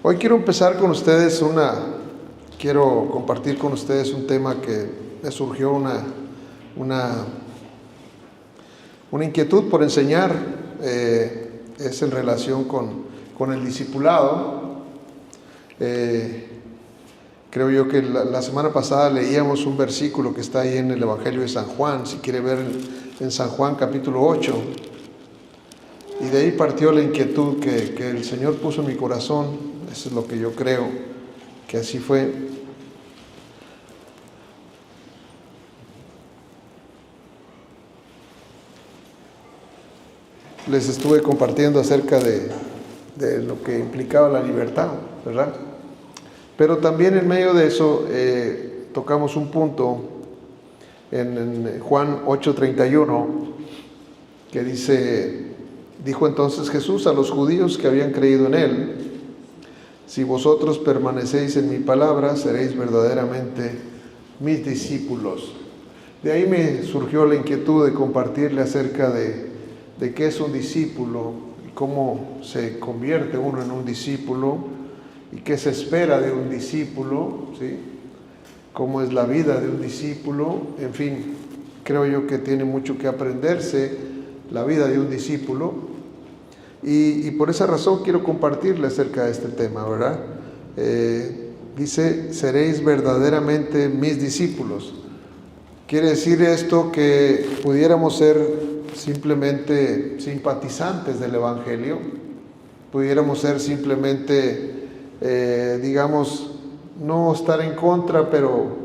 Hoy quiero empezar con ustedes quiero compartir con ustedes un tema que me surgió una inquietud por enseñar, es en relación con el discipulado. Creo yo que la semana pasada leíamos un versículo que está ahí en el Evangelio de San Juan, si quiere ver en San Juan capítulo 8, y de ahí partió la inquietud que el Señor puso en mi corazón. Eso es lo que yo creo, que así fue. Les estuve compartiendo acerca de lo que implicaba la libertad, ¿verdad? Pero también en medio de eso tocamos un punto en Juan 8:31 que dijo entonces Jesús a los judíos que habían creído en él: si vosotros permanecéis en mi palabra, seréis verdaderamente mis discípulos. De ahí me surgió la inquietud de compartirle acerca de qué es un discípulo, y cómo se convierte uno en un discípulo, y qué se espera de un discípulo, ¿sí? Cómo es la vida de un discípulo. En fin, creo yo que tiene mucho que aprenderse la vida de un discípulo. Y por esa razón quiero compartirle acerca de este tema, ¿verdad? Dice, seréis verdaderamente mis discípulos. Quiere decir esto que pudiéramos ser simplemente simpatizantes del Evangelio, pudiéramos ser simplemente, digamos, no estar en contra, pero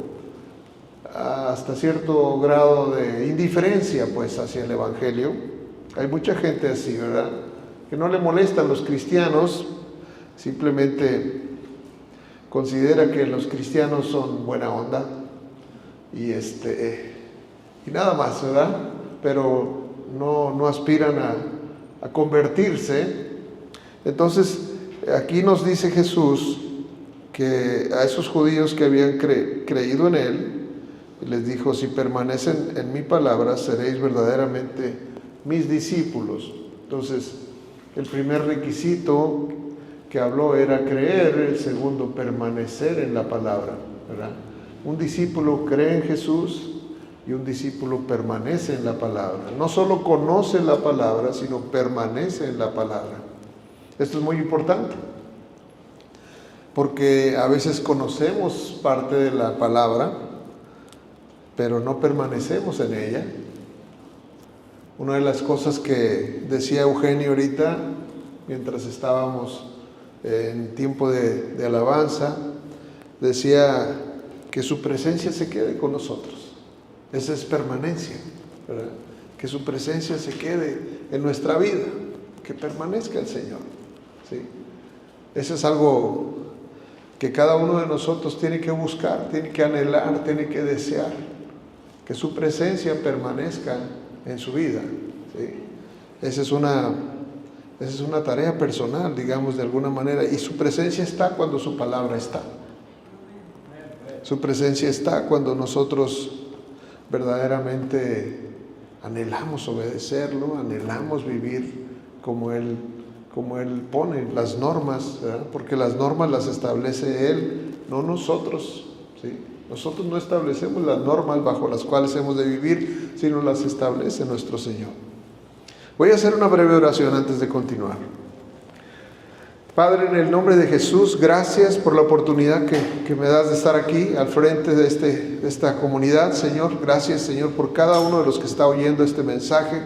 hasta cierto grado de indiferencia, pues, hacia el Evangelio. Hay mucha gente así, ¿verdad?, que no le molestan los cristianos, simplemente considera que los cristianos son buena onda y nada más, ¿verdad? Pero no aspiran a convertirse. Entonces, aquí nos dice Jesús que a esos judíos que habían creído en él, les dijo: si permanecen en mi palabra, seréis verdaderamente mis discípulos. Entonces, el primer requisito que habló era creer, el segundo, permanecer en la palabra, ¿verdad? Un discípulo cree en Jesús y un discípulo permanece en la palabra. No solo conoce la palabra, sino permanece en la palabra. Esto es muy importante, porque a veces conocemos parte de la palabra, pero no permanecemos en ella. Una de las cosas que decía Eugenio ahorita, mientras estábamos en tiempo de alabanza, decía que su presencia se quede con nosotros. Esa es permanencia, ¿verdad? Que su presencia se quede en nuestra vida, que permanezca el Señor, ¿sí? Eso es algo que cada uno de nosotros tiene que buscar, tiene que anhelar, tiene que desear, que su presencia permanezca en su vida, ¿sí? Esa es una tarea personal, digamos, de alguna manera, y su presencia está cuando su palabra está. Su presencia está cuando nosotros verdaderamente anhelamos obedecerlo, anhelamos vivir como Él pone las normas, ¿verdad? Porque las normas las establece Él, no nosotros, ¿sí? Nosotros no establecemos las normas bajo las cuales hemos de vivir, sino las establece nuestro Señor. Voy a hacer una breve oración antes de continuar. Padre, en el nombre de Jesús, gracias por la oportunidad que me das de estar aquí al frente de esta comunidad, Señor. Gracias, Señor, por cada uno de los que está oyendo este mensaje.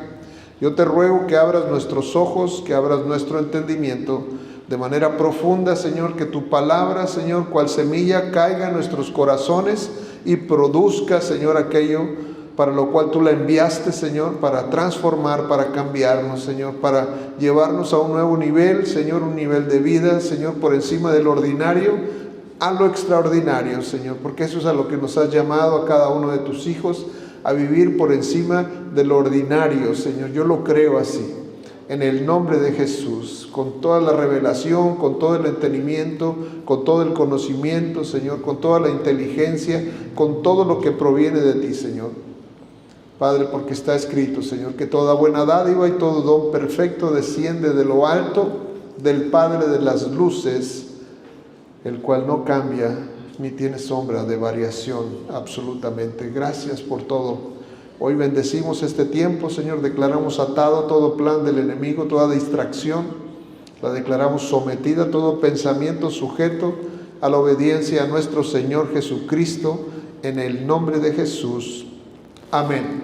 Yo te ruego que abras nuestros ojos, que abras nuestro entendimiento de manera profunda, Señor, que tu palabra, Señor, cual semilla, caiga en nuestros corazones y produzca, Señor, aquello para lo cual tú la enviaste, Señor, para transformar, para cambiarnos, Señor, para llevarnos a un nuevo nivel, Señor, un nivel de vida, Señor, por encima del ordinario, a lo extraordinario, Señor, porque eso es a lo que nos has llamado a cada uno de tus hijos, a vivir por encima de lo ordinario, Señor. Yo lo creo así. En el nombre de Jesús, con toda la revelación, con todo el entendimiento, con todo el conocimiento, Señor, con toda la inteligencia, con todo lo que proviene de ti, Señor. Padre, porque está escrito, Señor, que toda buena dádiva y todo don perfecto desciende de lo alto, del Padre de las luces, el cual no cambia ni tiene sombra de variación absolutamente. Gracias por todo. Hoy bendecimos este tiempo, Señor, declaramos atado todo plan del enemigo, toda distracción, la declaramos sometida, todo pensamiento sujeto a la obediencia a nuestro Señor Jesucristo, en el nombre de Jesús. Amén.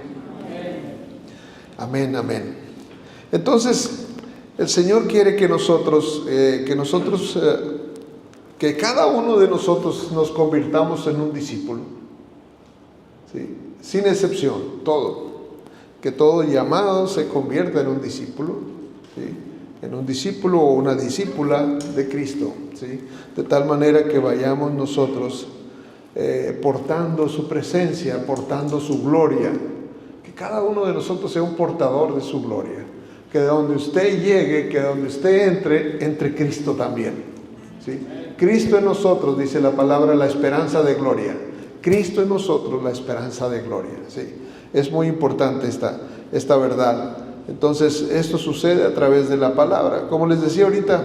Amén, amén. Entonces, el Señor quiere que que cada uno de nosotros nos convirtamos en un discípulo, ¿sí? Sin excepción, todo. Que todo llamado se convierta en un discípulo, ¿sí? En un discípulo o una discípula de Cristo, ¿sí? De tal manera que vayamos nosotros portando su presencia, portando su gloria. Que cada uno de nosotros sea un portador de su gloria. Que de donde usted llegue, que de donde usted entre Cristo también, ¿sí? Cristo en nosotros, dice la palabra, la esperanza de gloria. Cristo en nosotros, la esperanza de gloria, ¿sí? Es muy importante esta verdad. Entonces, esto sucede a través de la palabra. Como les decía ahorita,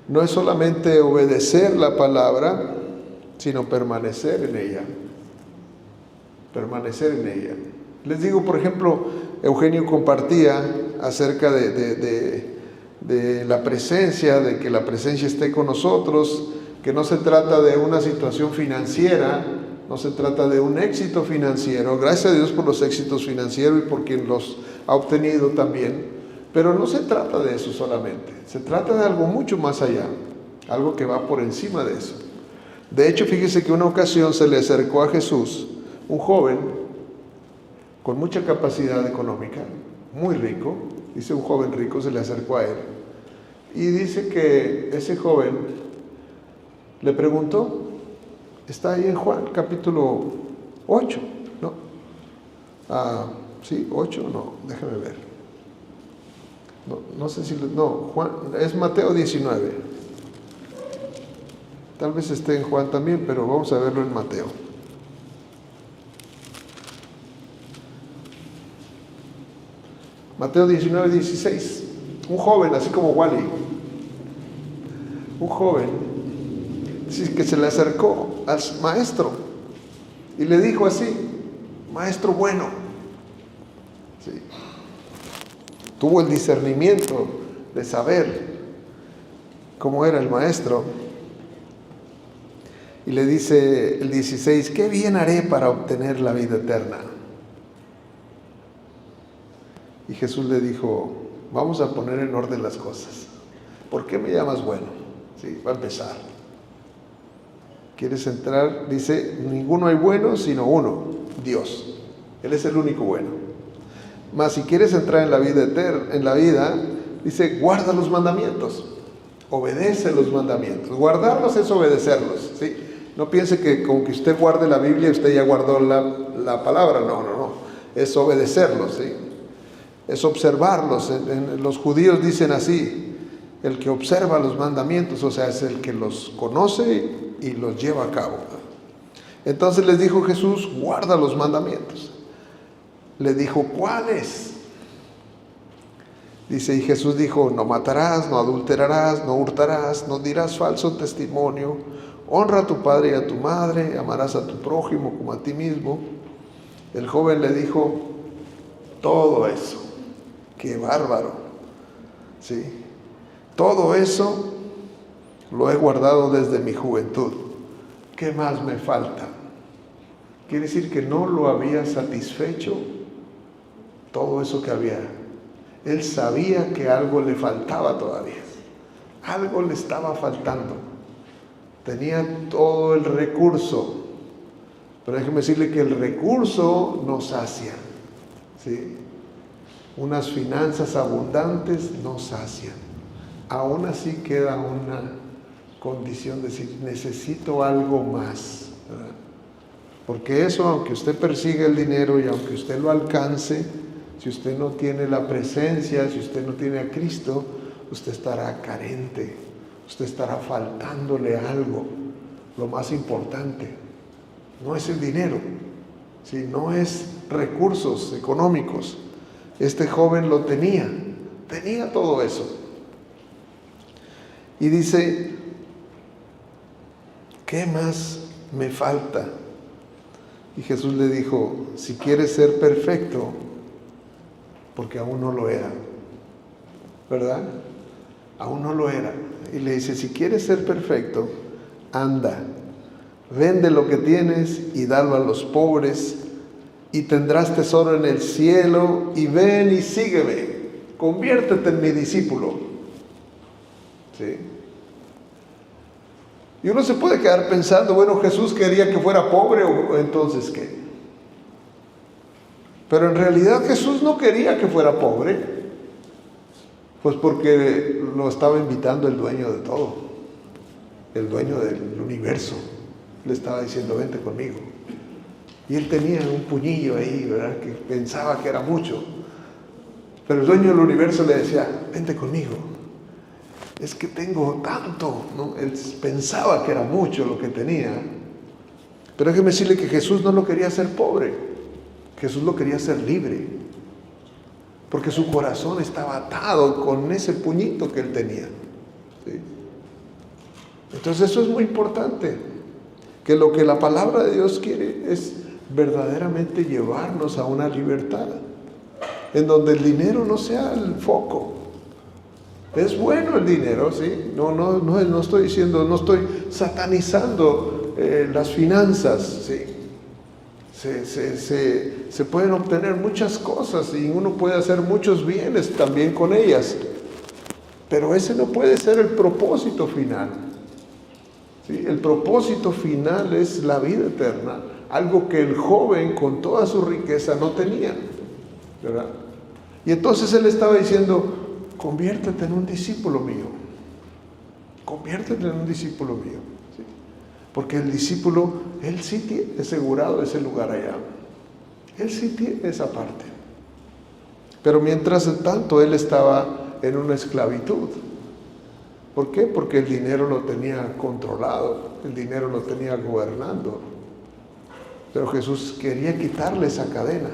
no es solamente obedecer la palabra, sino permanecer en ella. Permanecer en ella. Les digo, por ejemplo, Eugenio compartía acerca de la presencia, de que la presencia esté con nosotros, que no se trata de una situación financiera, no se trata de un éxito financiero. Gracias a Dios por los éxitos financieros y por quien los ha obtenido también, pero no se trata de eso solamente, se trata de algo mucho más allá, algo que va por encima de eso. De hecho, fíjese que una ocasión se le acercó a Jesús un joven con mucha capacidad económica, muy rico. Dice, un joven rico se le acercó a él y dice que ese joven le preguntó, está ahí en Juan capítulo 8, ¿no? Sí, 8, no, déjame ver. No sé si, no, Juan, es Mateo 19. Tal vez esté en Juan también, pero vamos a verlo en Mateo. Mateo 19, 16. Un joven, así como Wally. Un joven que se le acercó al maestro y le dijo así, maestro bueno. Sí. Tuvo el discernimiento de saber cómo era el maestro. Y le dice el 16, ¿qué bien haré para obtener la vida eterna? Y Jesús le dijo, vamos a poner en orden las cosas. ¿Por qué me llamas bueno? Sí, va a empezar. ¿Quieres entrar? Dice, ninguno hay bueno sino uno, Dios. Él es el único bueno. Mas si quieres entrar en la vida eterna, en la vida, dice, guarda los mandamientos. Obedece los mandamientos. Guardarlos es obedecerlos, ¿sí? No piense que con que usted guarde la Biblia, usted ya guardó la palabra. No. Es obedecerlos, ¿sí? Es observarlos. Los judíos dicen así, el que observa los mandamientos, o sea, es el que los conoce y los lleva a cabo. Entonces les dijo Jesús, guarda los mandamientos. Le dijo, ¿cuáles? Dice, y Jesús dijo, no matarás, no adulterarás, no hurtarás, no dirás falso testimonio, honra a tu padre y a tu madre, amarás a tu prójimo como a ti mismo. El joven le dijo, todo eso. ¡Qué bárbaro! ¿Sí? Todo eso lo he guardado desde mi juventud. ¿Qué más me falta? Quiere decir que no lo había satisfecho todo eso que había. Él sabía que algo le faltaba todavía. Algo le estaba faltando. Tenía todo el recurso. Pero déjeme decirle que el recurso no sacia. ¿Sí? Unas finanzas abundantes no sacian. Aún así queda una condición de decir, necesito algo más, ¿verdad? Porque eso, aunque usted persiga el dinero y aunque usted lo alcance, si usted no tiene la presencia, si usted no tiene a Cristo, usted estará carente, usted estará faltándole algo. Lo más importante no es el dinero, ¿sí? No es recursos económicos. Este joven lo tenía todo eso. Y dice, ¿qué más me falta? Y Jesús le dijo, si quieres ser perfecto, porque aún no lo era, ¿verdad? Aún no lo era. Y le dice, si quieres ser perfecto, anda, vende lo que tienes y dalo a los pobres, y tendrás tesoro en el cielo, y ven y sígueme, conviértete en mi discípulo. ¿Sí? Y uno se puede quedar pensando, bueno, Jesús quería que fuera pobre, o entonces ¿qué? Pero en realidad Jesús no quería que fuera pobre, pues porque lo estaba invitando el dueño de todo, el dueño del universo. Le estaba diciendo, vente conmigo. Y él tenía un puñillo ahí, ¿verdad?, que pensaba que era mucho. Pero el dueño del universo le decía, vente conmigo. Es que tengo tanto, ¿no? Él pensaba que era mucho lo que tenía. Pero déjeme decirle que Jesús no lo quería hacer pobre. Jesús lo quería hacer libre. Porque su corazón estaba atado con ese puñito que él tenía. ¿Sí? Entonces eso es muy importante. Que lo que la palabra de Dios quiere es verdaderamente llevarnos a una libertad. En donde el dinero no sea el foco. Es bueno el dinero, ¿sí? No estoy diciendo, no estoy satanizando las finanzas, ¿sí? Se pueden obtener muchas cosas y uno puede hacer muchos bienes también con ellas. Pero ese no puede ser el propósito final. ¿Sí? El propósito final es la vida eterna, algo que el joven con toda su riqueza no tenía, ¿verdad? Y entonces él estaba diciendo, conviértete en un discípulo mío. Conviértete en un discípulo mío. ¿Sí? Porque el discípulo, él sí tiene asegurado ese lugar allá. Él sí tiene esa parte. Pero mientras tanto, él estaba en una esclavitud. ¿Por qué? Porque el dinero lo tenía controlado, el dinero lo tenía gobernando. Pero Jesús quería quitarle esa cadena.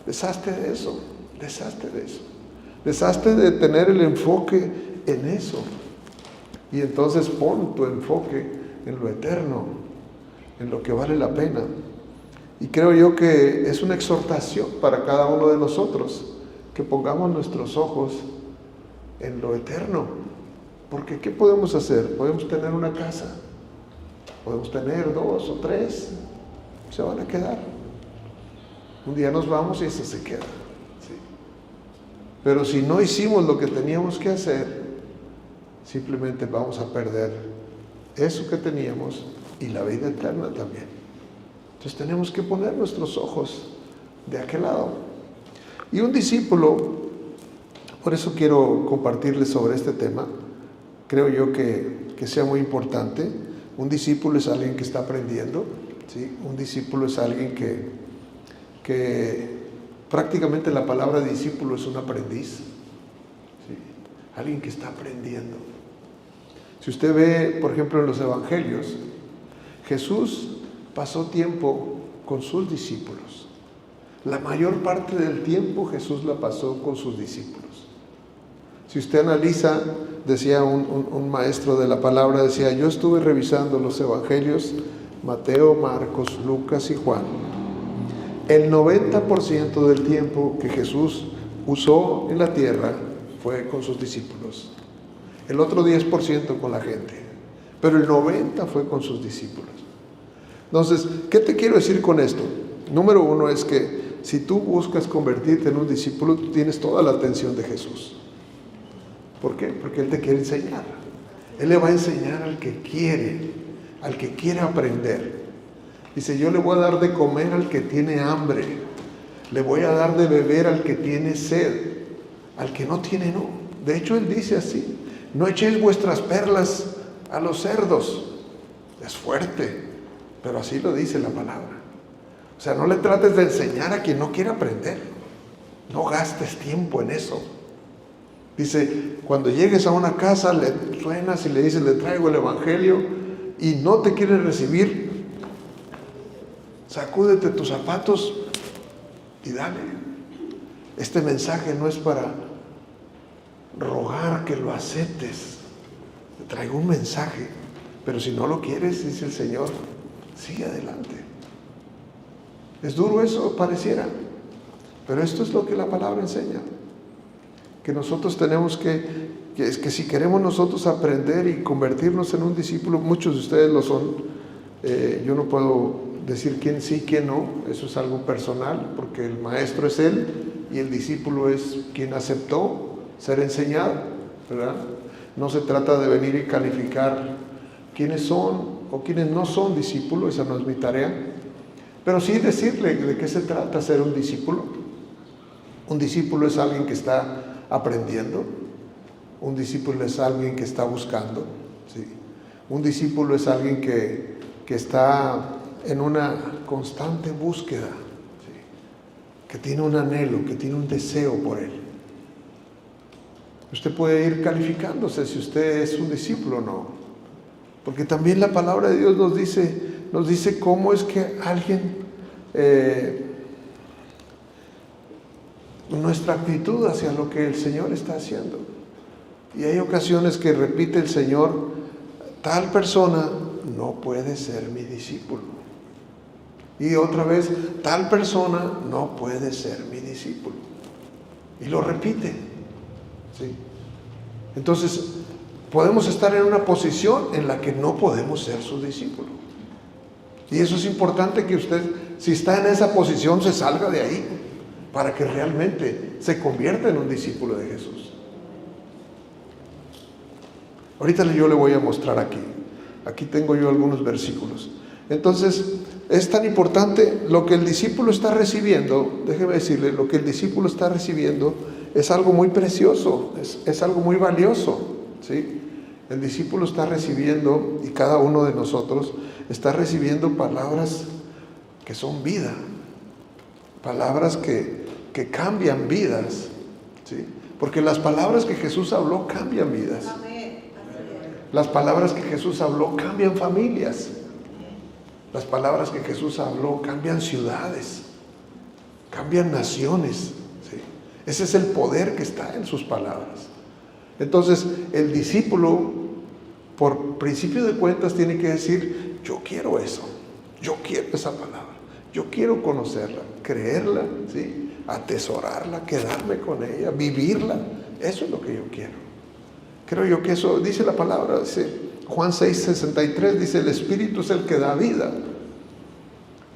Deshazte de eso, deshazte de eso. Deshazte de tener el enfoque en eso. Y entonces pon tu enfoque en lo eterno, en lo que vale la pena. Y creo yo que es una exhortación para cada uno de nosotros, que pongamos nuestros ojos en lo eterno. Porque ¿qué podemos hacer? Podemos tener una casa, podemos tener 2 o 3, se van a quedar. Un día nos vamos y eso se queda. ¿Sí? Pero si no hicimos lo que teníamos que hacer, simplemente vamos a perder eso que teníamos y la vida eterna también. Entonces tenemos que poner nuestros ojos de aquel lado. Y un discípulo, por eso quiero compartirles sobre este tema, creo yo que sea muy importante. Un discípulo es alguien que está aprendiendo, ¿sí? Un discípulo es alguien que prácticamente la palabra discípulo es un aprendiz, ¿sí? Alguien que está aprendiendo. Si usted ve, por ejemplo, en los evangelios, Jesús pasó tiempo con sus discípulos. La mayor parte del tiempo Jesús la pasó con sus discípulos. Si usted analiza, decía un maestro de la palabra, decía, yo estuve revisando los evangelios, Mateo, Marcos, Lucas y Juan. El 90% del tiempo que Jesús usó en la tierra fue con sus discípulos. El otro 10% con la gente. Pero el 90% fue con sus discípulos. Entonces, ¿qué te quiero decir con esto? Número 1 es que si tú buscas convertirte en un discípulo, tú tienes toda la atención de Jesús. ¿Por qué? Porque Él te quiere enseñar. Él le va a enseñar al que quiere aprender. Dice, yo le voy a dar de comer al que tiene hambre. Le voy a dar de beber al que tiene sed. Al que no tiene, no. De hecho, Él dice así, no echéis vuestras perlas a los cerdos. Es fuerte, pero así lo dice la palabra. O sea, no le trates de enseñar a quien no quiere aprender. No gastes tiempo en eso. Dice, cuando llegues a una casa, le suenas y le dices, le traigo el evangelio, y no te quiere recibir, sacúdete tus zapatos y dale. Este mensaje no es para rogar que lo aceptes. Te traigo un mensaje Pero si no lo quieres, dice el Señor, sigue adelante. Es duro eso, pareciera, pero esto es lo que la palabra enseña. Que nosotros tenemos que si queremos nosotros aprender y convertirnos en un discípulo, muchos de ustedes lo son, yo no puedo decir quién sí, quién no, eso es algo personal, porque el maestro es él y el discípulo es quien aceptó ser enseñado, ¿verdad? No se trata de venir y calificar quiénes son o quiénes no son discípulos, esa no es mi tarea, pero sí decirle de qué se trata ser un discípulo. Un discípulo es alguien que está aprendiendo, un discípulo es alguien que está buscando, ¿sí? Un discípulo es alguien que está en una constante búsqueda, ¿sí? Que tiene un anhelo, que tiene un deseo por él. Usted puede ir calificándose si usted es un discípulo o no, porque también la palabra de Dios nos dice cómo es que alguien, nuestra actitud hacia lo que el Señor está haciendo. Y hay ocasiones que repite el Señor, tal persona no puede ser mi discípulo. Y otra vez, tal persona no puede ser mi discípulo. Y lo repite, ¿sí? Entonces, podemos estar en una posición en la que no podemos ser su discípulo. Y eso es importante que usted, si está en esa posición, se salga de ahí, para que realmente se convierta en un discípulo de Jesús. Ahorita yo le voy a mostrar aquí. Aquí tengo yo algunos versículos. Entonces, es tan importante lo que el discípulo está recibiendo. Déjeme decirle, lo que el discípulo está recibiendo es algo muy precioso, es algo muy valioso, ¿sí? El discípulo está recibiendo, y cada uno de nosotros está recibiendo palabras que son vida, palabras que cambian vidas, ¿sí? Porque las palabras que Jesús habló cambian vidas. Las palabras que Jesús habló cambian familias. Las palabras que Jesús habló cambian ciudades, cambian naciones, ¿sí? Ese es el poder que está en sus palabras. Entonces, el discípulo, por principio de cuentas, tiene que decir, yo quiero eso, yo quiero esa palabra, yo quiero conocerla, creerla, ¿sí? Atesorarla, quedarme con ella, vivirla. Eso es lo que yo quiero. Creo yo que eso dice la palabra, dice Juan 6:63, dice, el Espíritu es el que da vida.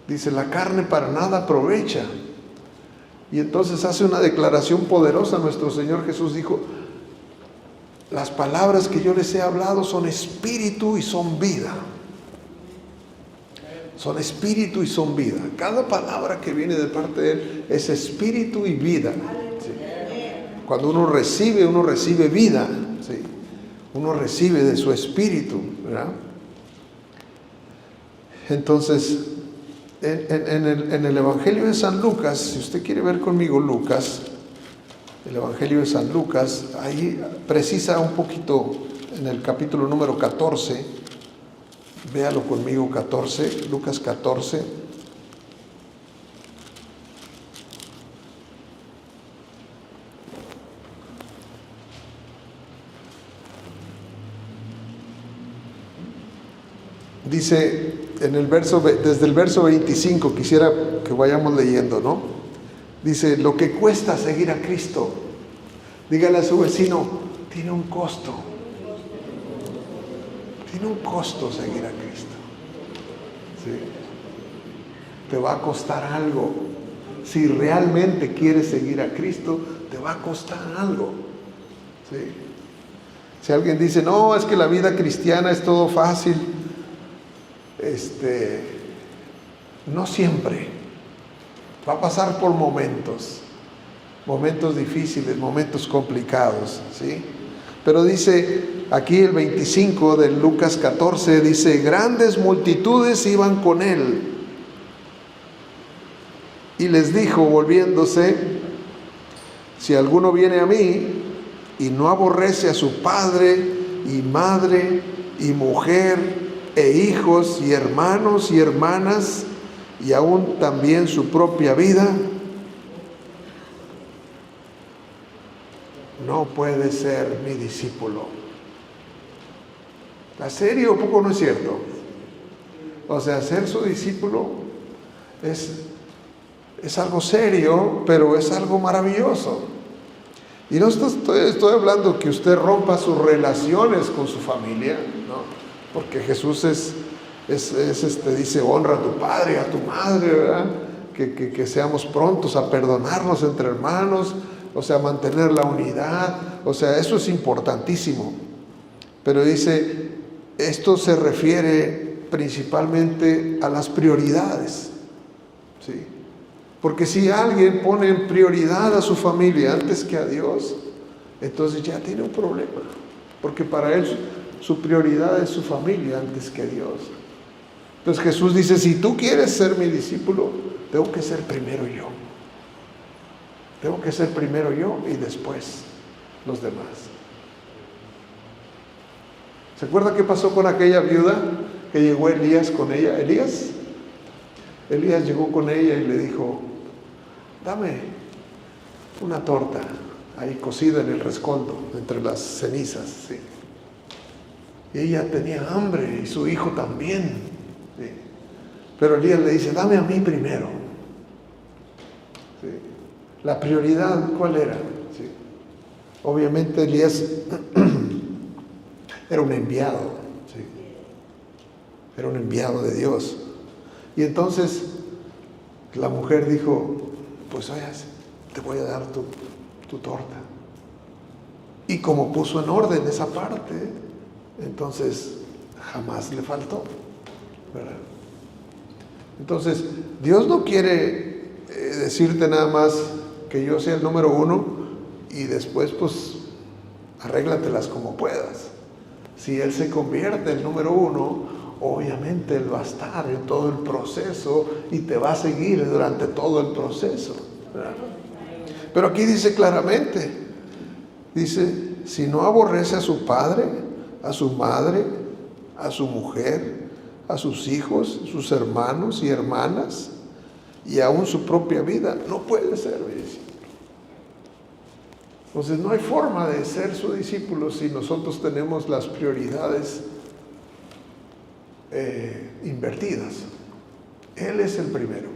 Dice, la carne para nada aprovecha. Y entonces hace una declaración poderosa. Nuestro Señor Jesús dijo, las palabras que yo les he hablado son espíritu y son vida. Son espíritu y son vida. Cada palabra que viene de parte de Él es espíritu y vida. ¿Sí? Cuando uno recibe vida. ¿Sí? Uno recibe de su espíritu, ¿verdad? Entonces, en el Evangelio de San Lucas, si usted quiere ver conmigo Lucas, el Evangelio de San Lucas, ahí precisa un poquito en el capítulo número 14, véalo conmigo, 14, Lucas 14. Dice desde el verso 25, quisiera que vayamos leyendo, ¿no? Dice, lo que cuesta seguir a Cristo. Dígale a su vecino, tiene un costo. Tiene un costo seguir a Cristo. ¿Sí? Te va a costar algo. Si realmente quieres seguir a Cristo, te va a costar algo. ¿Sí? Si alguien dice, no, es que la vida cristiana es todo fácil. No siempre. Va a pasar por momentos difíciles, momentos complicados, ¿sí? Pero dice aquí el 25 de Lucas 14, dice, grandes multitudes iban con él. Y les dijo, volviéndose, si alguno viene a mí y no aborrece a su padre y madre y mujer e hijos y hermanos y hermanas y aún también su propia vida, no puede ser mi discípulo. ¿A serio? ¿Poco no es cierto? O sea, ser su discípulo es algo serio, pero es algo maravilloso. Y no estoy hablando que usted rompa sus relaciones con su familia, ¿no? Porque Jesús dice, honra a tu padre y a tu madre, ¿verdad? Que seamos prontos a perdonarnos entre hermanos, o sea, mantener la unidad, o sea, eso es importantísimo. Pero dice, esto se refiere principalmente a las prioridades, ¿sí? Porque si alguien pone en prioridad a su familia antes que a Dios, entonces ya tiene un problema. Porque para él su prioridad es su familia antes que Dios. Entonces Jesús dice, si tú quieres ser mi discípulo, tengo que ser primero yo. Tengo que ser primero yo y después los demás. ¿Se acuerda qué pasó con aquella viuda que llegó Elías con ella? Elías llegó con ella y le dijo, dame una torta ahí cocida en el rescoldo, entre las cenizas, ¿sí? Y ella tenía hambre y su hijo también, ¿sí? Pero Elías le dice, dame a mí primero, ¿sí? La prioridad, ¿cuál era? ¿Sí? Obviamente Elías era un enviado, ¿sí? Era un enviado de Dios. Y entonces la mujer dijo, pues oye, te voy a dar tu torta. Y como puso en orden esa parte, entonces jamás le faltó, ¿verdad? Entonces, Dios no quiere decirte nada más que yo sea el número uno y después pues arréglatelas como puedas. Si Él se convierte en el número uno, obviamente Él va a estar en todo el proceso y te va a seguir durante todo el proceso, ¿verdad? Pero aquí dice claramente, dice, si no aborrece a su padre, a su madre, a su mujer, a sus hijos, sus hermanos y hermanas, y aún su propia vida, no puede ser mi discípulo. Entonces no hay forma de ser su discípulo si nosotros tenemos las prioridades invertidas. Él es el primero.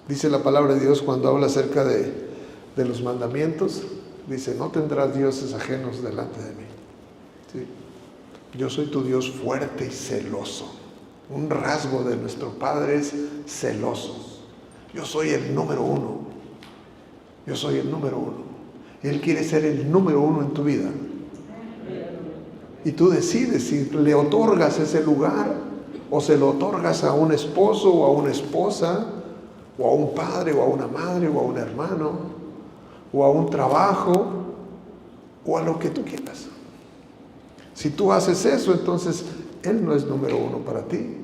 Dice la palabra de Dios cuando habla acerca de los mandamientos, dice, no tendrás dioses ajenos delante de mí, ¿sí? Yo soy tu Dios fuerte y celoso. Un rasgo de nuestro Padre es celoso. Yo soy el número uno. Yo soy el número uno. Él quiere ser el número uno en tu vida. Y tú decides si le otorgas ese lugar o se lo otorgas a un esposo o a una esposa o a un padre o a una madre o a un hermano o a un trabajo o a lo que tú quieras. Si tú haces eso, entonces Él no es número uno para ti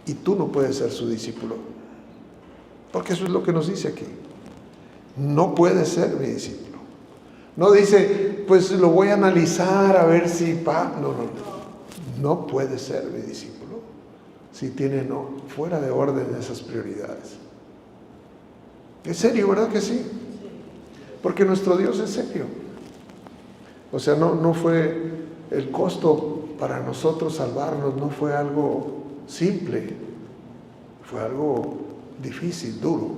y tú no puedes ser su discípulo, porque eso es lo que nos dice aquí. No puedes ser mi discípulo. No dice, pues lo voy a analizar a ver si no puede ser mi discípulo si tiene fuera de orden esas prioridades. Es serio, ¿verdad que sí? Porque nuestro Dios es serio. O sea, no fue el costo para nosotros salvarnos, no fue algo simple, fue algo difícil, duro.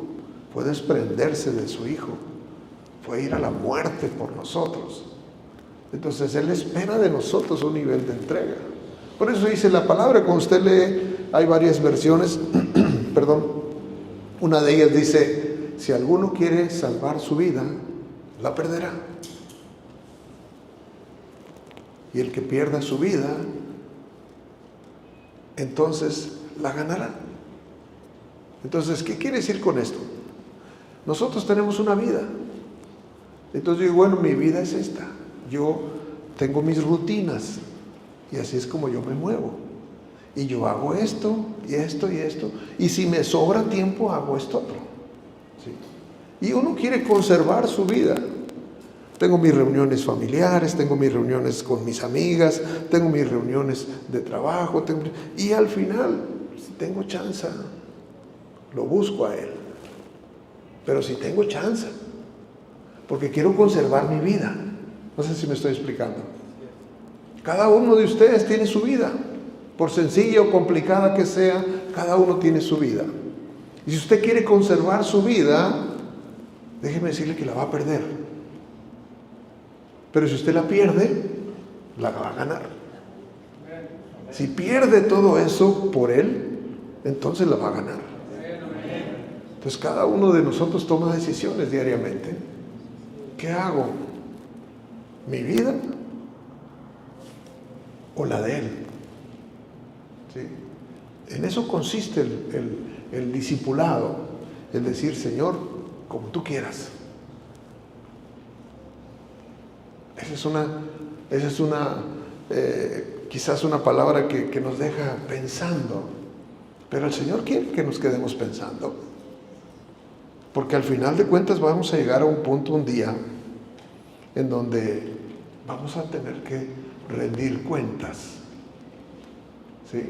Fue desprenderse de su Hijo, fue ir a la muerte por nosotros. Entonces Él espera de nosotros un nivel de entrega. Por eso dice la palabra, cuando usted lee, hay varias versiones, perdón, una de ellas dice, si alguno quiere salvar su vida, la perderá. Y el que pierda su vida, entonces la ganará. Entonces, ¿qué quiere decir con esto? Nosotros tenemos una vida. Entonces digo, bueno, mi vida es esta. Yo tengo mis rutinas y así es como yo me muevo. Y yo hago esto y esto y esto. Y si me sobra tiempo, hago esto otro. ¿Sí? Y uno quiere conservar su vida. Tengo mis reuniones familiares, tengo mis reuniones con mis amigas, tengo mis reuniones de trabajo, y al final, si tengo chance, lo busco a Él. Pero si tengo chance, porque quiero conservar mi vida. No sé si me estoy explicando. Cada uno de ustedes tiene su vida. Por sencilla o complicada que sea, cada uno tiene su vida. Y si usted quiere conservar su vida, déjeme decirle que la va a perder. Pero si usted la pierde, la va a ganar. Si pierde todo eso por Él, entonces la va a ganar. Entonces cada uno de nosotros toma decisiones diariamente. ¿Qué hago? ¿Mi vida o la de Él? ¿Sí? En eso consiste el discipulado, el decir, Señor, como tú quieras. Esa es quizás una palabra que nos deja pensando, pero el Señor quiere que nos quedemos pensando, porque al final de cuentas vamos a llegar a un punto, un día, en donde vamos a tener que rendir cuentas. ¿Sí?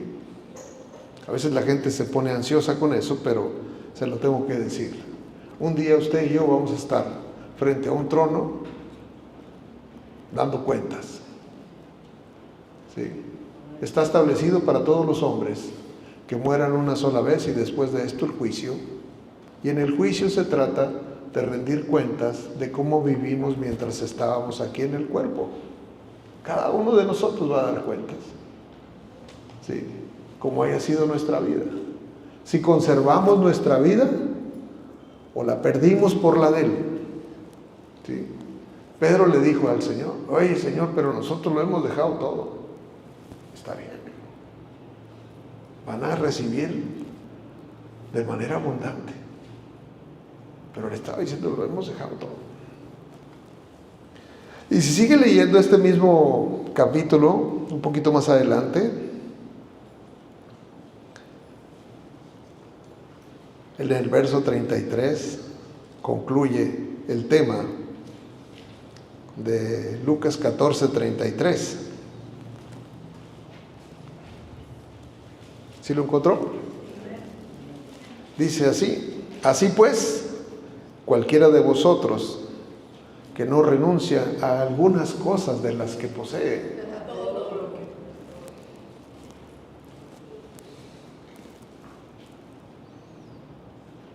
A veces la gente se pone ansiosa con eso, pero se lo tengo que decir. Un día usted y yo vamos a estar frente a un trono dando cuentas. ¿Sí? Está establecido para todos los hombres que mueran una sola vez y después de esto el juicio. Y en el juicio se trata de rendir cuentas de cómo vivimos mientras estábamos aquí en el cuerpo. Cada uno de nosotros va a dar cuentas. ¿Sí? Como haya sido nuestra vida. Si conservamos nuestra vida o la perdimos por la de Él. ¿Sí? Pedro le dijo al Señor, oye Señor, pero nosotros lo hemos dejado todo. Está bien. Van a recibir de manera abundante. Pero le estaba diciendo, lo hemos dejado todo. Y si sigue leyendo este mismo capítulo, un poquito más adelante, en el verso 33, concluye el tema de Lucas 14:33. ¿Sí lo encontró? Dice así: así pues, cualquiera de vosotros que no renuncia a algunas cosas de las que posee,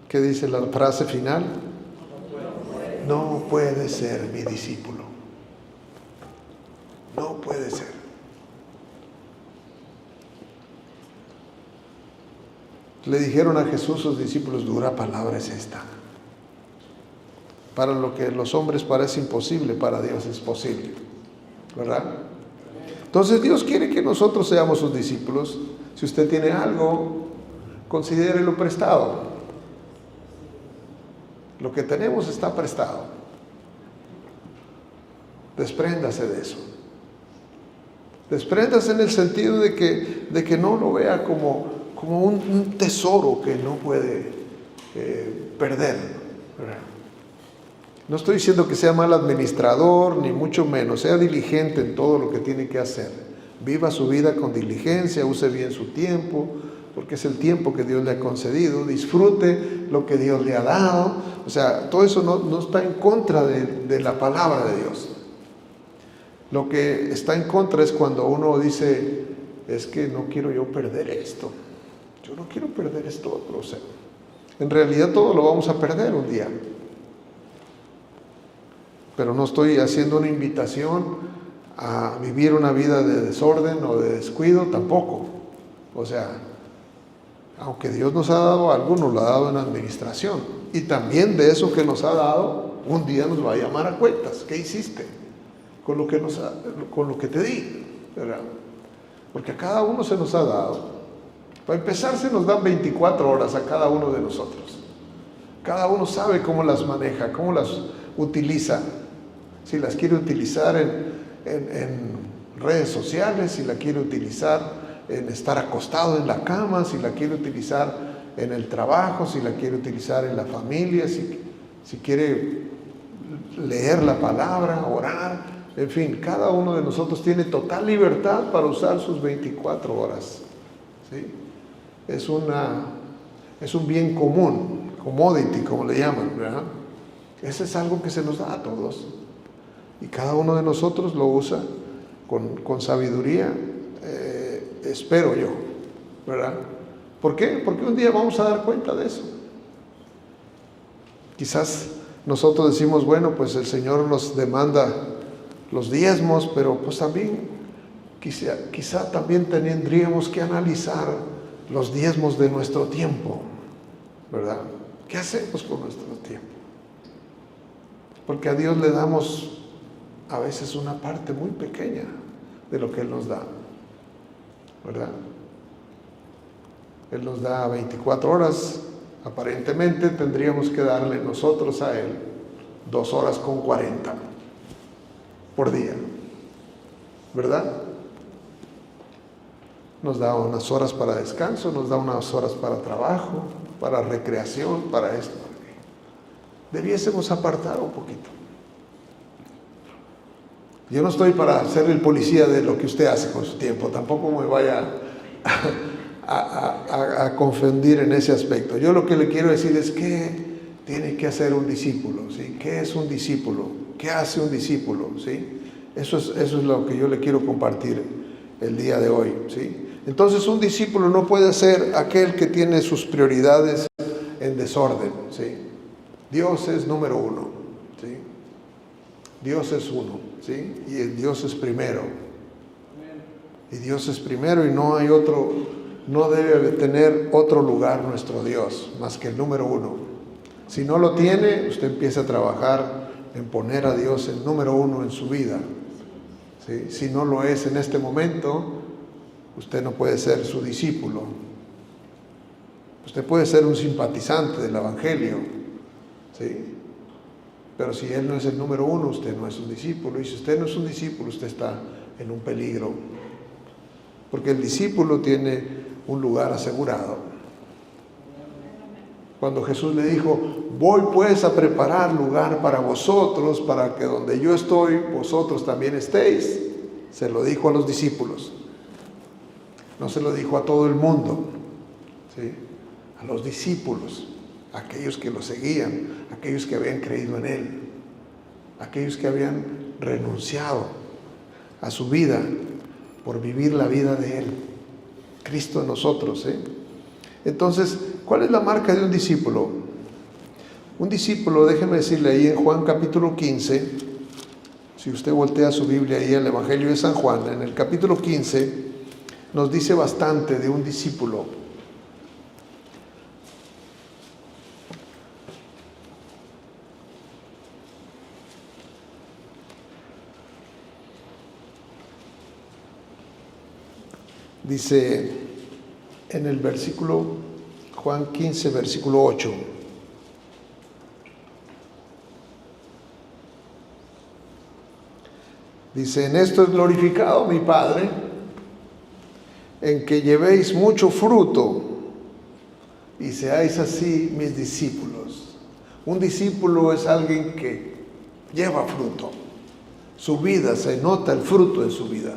¿qué dice la frase final? No puede ser mi discípulo. No puede ser. Le dijeron a Jesús sus discípulos, dura palabra es esta. Para lo que los hombres parece imposible, para Dios es posible. ¿Verdad? Entonces Dios quiere que nosotros seamos sus discípulos. Si usted tiene algo, considérelo prestado. Lo que tenemos está prestado. Despréndase de eso. Despréndase en el sentido de que no lo vea como un tesoro que no puede perder. No estoy diciendo que sea mal administrador, ni mucho menos. Sea diligente en todo lo que tiene que hacer. Viva su vida con diligencia, use bien su tiempo, porque es el tiempo que Dios le ha concedido. Disfrute lo que Dios le ha dado. O sea, todo eso no está en contra de la palabra de Dios. Lo que está en contra es cuando uno dice, es que no quiero yo perder esto. Yo no quiero perder esto otro. O sea, en realidad todo lo vamos a perder un día. Pero no estoy haciendo una invitación a vivir una vida de desorden o de descuido, tampoco. O sea, aunque Dios nos ha dado algo, nos lo ha dado en administración. Y también de eso que nos ha dado, un día nos va a llamar a cuentas. ¿Qué hiciste con lo que te di? ¿Verdad? Porque a cada uno se nos ha dado. Para empezar, se nos dan 24 horas a cada uno de nosotros. Cada uno sabe cómo las maneja, cómo las utiliza. Si las quiere utilizar en redes sociales, si la quiere utilizar en estar acostado en la cama, si la quiere utilizar en el trabajo, si la quiere utilizar en la familia, si quiere leer la palabra, orar, en fin, cada uno de nosotros tiene total libertad para usar sus 24 horas. ¿Sí? Es un bien común, commodity, como le llaman, ¿verdad? Ese es algo que se nos da a todos. Y cada uno de nosotros lo usa con sabiduría, espero yo, ¿verdad? ¿Por qué? Porque un día vamos a dar cuenta de eso. Quizás nosotros decimos, bueno, pues el Señor nos demanda los diezmos, pero pues también, quizá también tendríamos que analizar los diezmos de nuestro tiempo, ¿verdad? ¿Qué hacemos con nuestro tiempo? Porque a Dios le damos a veces una parte muy pequeña de lo que Él nos da, ¿verdad? Él nos da 24 horas, aparentemente tendríamos que darle nosotros a Él 2 horas con 40 por día, ¿verdad? Nos da unas horas para descanso, nos da unas horas para trabajo, para recreación, para esto. Debiésemos apartar un poquito. Yo no estoy para ser el policía de lo que usted hace con su tiempo, tampoco me vaya a confundir en ese aspecto. Yo lo que le quiero decir es que tiene que hacer un discípulo, ¿sí? ¿Qué es un discípulo? ¿Qué hace un discípulo? ¿Sí? Eso es lo que yo le quiero compartir el día de hoy, ¿sí? Entonces un discípulo no puede ser aquel que tiene sus prioridades en desorden, ¿sí? Dios es número uno, ¿sí? Dios es uno, ¿sí? Y Dios es primero. Y Dios es primero y no hay otro, no debe tener otro lugar nuestro Dios más que el número uno. Si no lo tiene, usted empieza a trabajar en poner a Dios el número uno en su vida, ¿sí? Si no lo es en este momento, usted no puede ser su discípulo. Usted puede ser un simpatizante del Evangelio, ¿sí? Pero si Él no es el número uno, usted no es un discípulo. Y si usted no es un discípulo, usted está en un peligro. Porque el discípulo tiene un lugar asegurado. Cuando Jesús le dijo, voy pues a preparar lugar para vosotros, para que donde yo estoy, vosotros también estéis, se lo dijo a los discípulos. No se lo dijo a todo el mundo, ¿sí? A los discípulos, aquellos que lo seguían, aquellos que habían creído en Él, aquellos que habían renunciado a su vida por vivir la vida de Él, Cristo en nosotros, ¿eh? Entonces, ¿cuál es la marca de un discípulo? Un discípulo, déjeme decirle ahí en Juan capítulo 15, si usted voltea su Biblia ahí al Evangelio de San Juan, en el capítulo 15, nos dice bastante de un discípulo. Dice en el versículo, Juan 15, versículo 8. Dice, en esto es glorificado mi Padre, en que llevéis mucho fruto y seáis así mis discípulos. Un discípulo es alguien que lleva fruto. Su vida, se nota el fruto en su vida.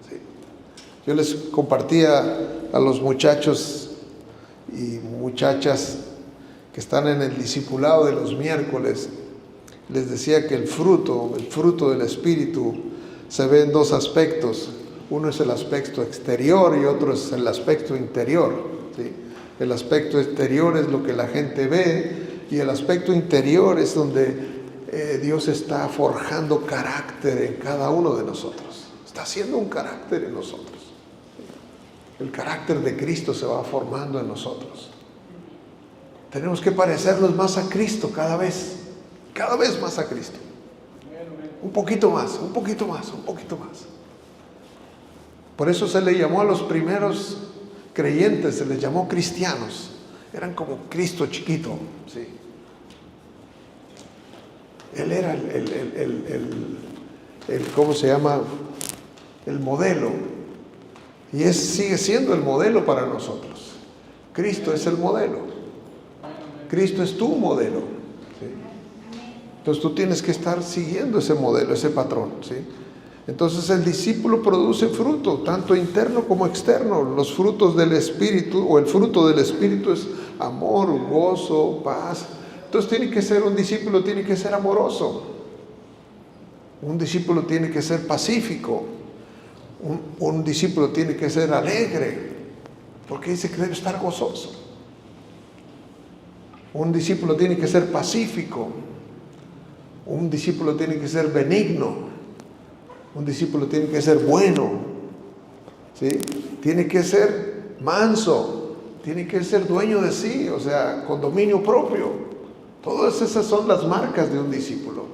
¿Sí? Yo les compartía a los muchachos y muchachas que están en el discipulado de los miércoles, les decía que el fruto del Espíritu se ve en dos aspectos. Uno es el aspecto exterior y otro es el aspecto interior, ¿sí? El aspecto exterior es lo que la gente ve y el aspecto interior es donde Dios está forjando carácter en cada uno de nosotros. Está haciendo un carácter en nosotros. El carácter de Cristo se va formando en nosotros. Tenemos que parecernos más a Cristo cada vez más a Cristo. Un poquito más, un poquito más, un poquito más. Por eso se le llamó a los primeros creyentes, se les llamó cristianos. Eran como Cristo chiquito, ¿sí? Él era ¿cómo se llama? El modelo. Y sigue siendo el modelo para nosotros. Cristo es el modelo. Cristo es tu modelo, ¿sí? Entonces tú tienes que estar siguiendo ese modelo, ese patrón, ¿sí? Entonces el discípulo produce fruto, tanto interno como externo. Los frutos del Espíritu, o el fruto del Espíritu es amor, gozo, paz. Entonces un discípulo tiene que ser amoroso. Un discípulo tiene que ser pacífico. Un discípulo tiene que ser alegre, porque dice que debe estar gozoso. Un discípulo tiene que ser pacífico. Un discípulo tiene que ser benigno. Un discípulo tiene que ser bueno. ¿Sí? Tiene que ser manso. Tiene que ser dueño de sí, o sea, con dominio propio. Todas esas son las marcas de un discípulo.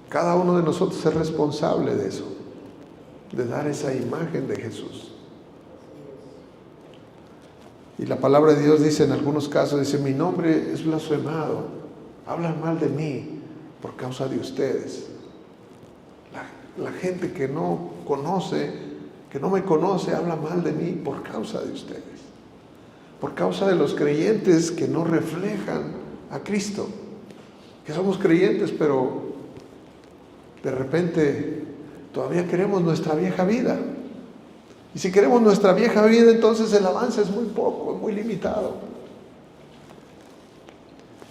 Cada uno de nosotros es responsable de eso, de dar esa imagen de Jesús. Y la palabra de Dios dice en algunos casos, dice, mi nombre es blasfemado, hablan mal de mí por causa de ustedes. La gente que no conoce, que no me conoce, habla mal de mí por causa de ustedes. Por causa de los creyentes que no reflejan a Cristo. Que somos creyentes, pero de repente todavía queremos nuestra vieja vida. Y si queremos nuestra vieja vida, entonces el avance es muy poco, muy limitado.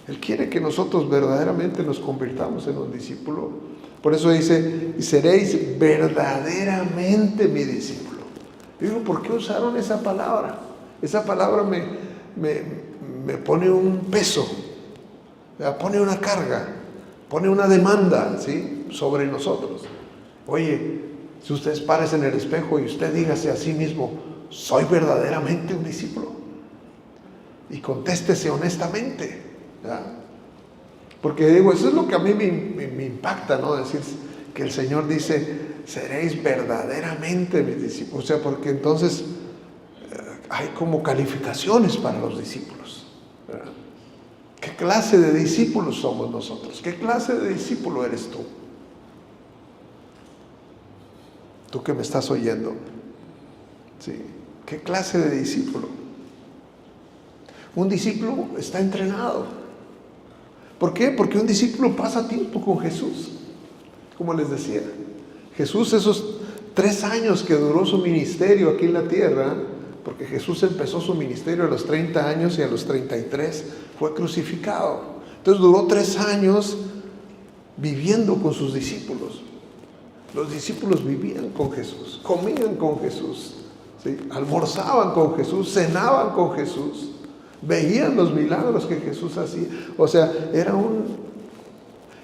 Él quiere que nosotros verdaderamente nos convirtamos en un discípulo. Por eso dice, y seréis verdaderamente mi discípulo. Yo digo, ¿por qué usaron esa palabra? Esa palabra me pone un peso, pone una carga, pone una demanda, ¿sí?, sobre nosotros. Oye, si ustedes párense en el espejo y usted dígase a sí mismo, ¿soy verdaderamente un discípulo? Y contéstese honestamente, ¿verdad? Porque digo, eso es lo que a mí me impacta, ¿no? Decir que el Señor dice, seréis verdaderamente mis discípulos. O sea, porque entonces hay como calificaciones para los discípulos, ¿verdad? ¿Qué clase de discípulos somos nosotros? ¿Qué clase de discípulo eres tú? Tú que me estás oyendo, ¿sí? ¿Qué clase de discípulo? Un discípulo está entrenado. ¿Por qué? Porque un discípulo pasa tiempo con Jesús. Como les decía, Jesús, esos 3 años que duró su ministerio aquí en la tierra, porque Jesús empezó su ministerio a los 30 años y a los 33 fue crucificado. Entonces duró 3 años viviendo con sus discípulos. Los discípulos vivían con Jesús, comían con Jesús, ¿sí?, almorzaban con Jesús, cenaban con Jesús, veían los milagros que Jesús hacía. O sea,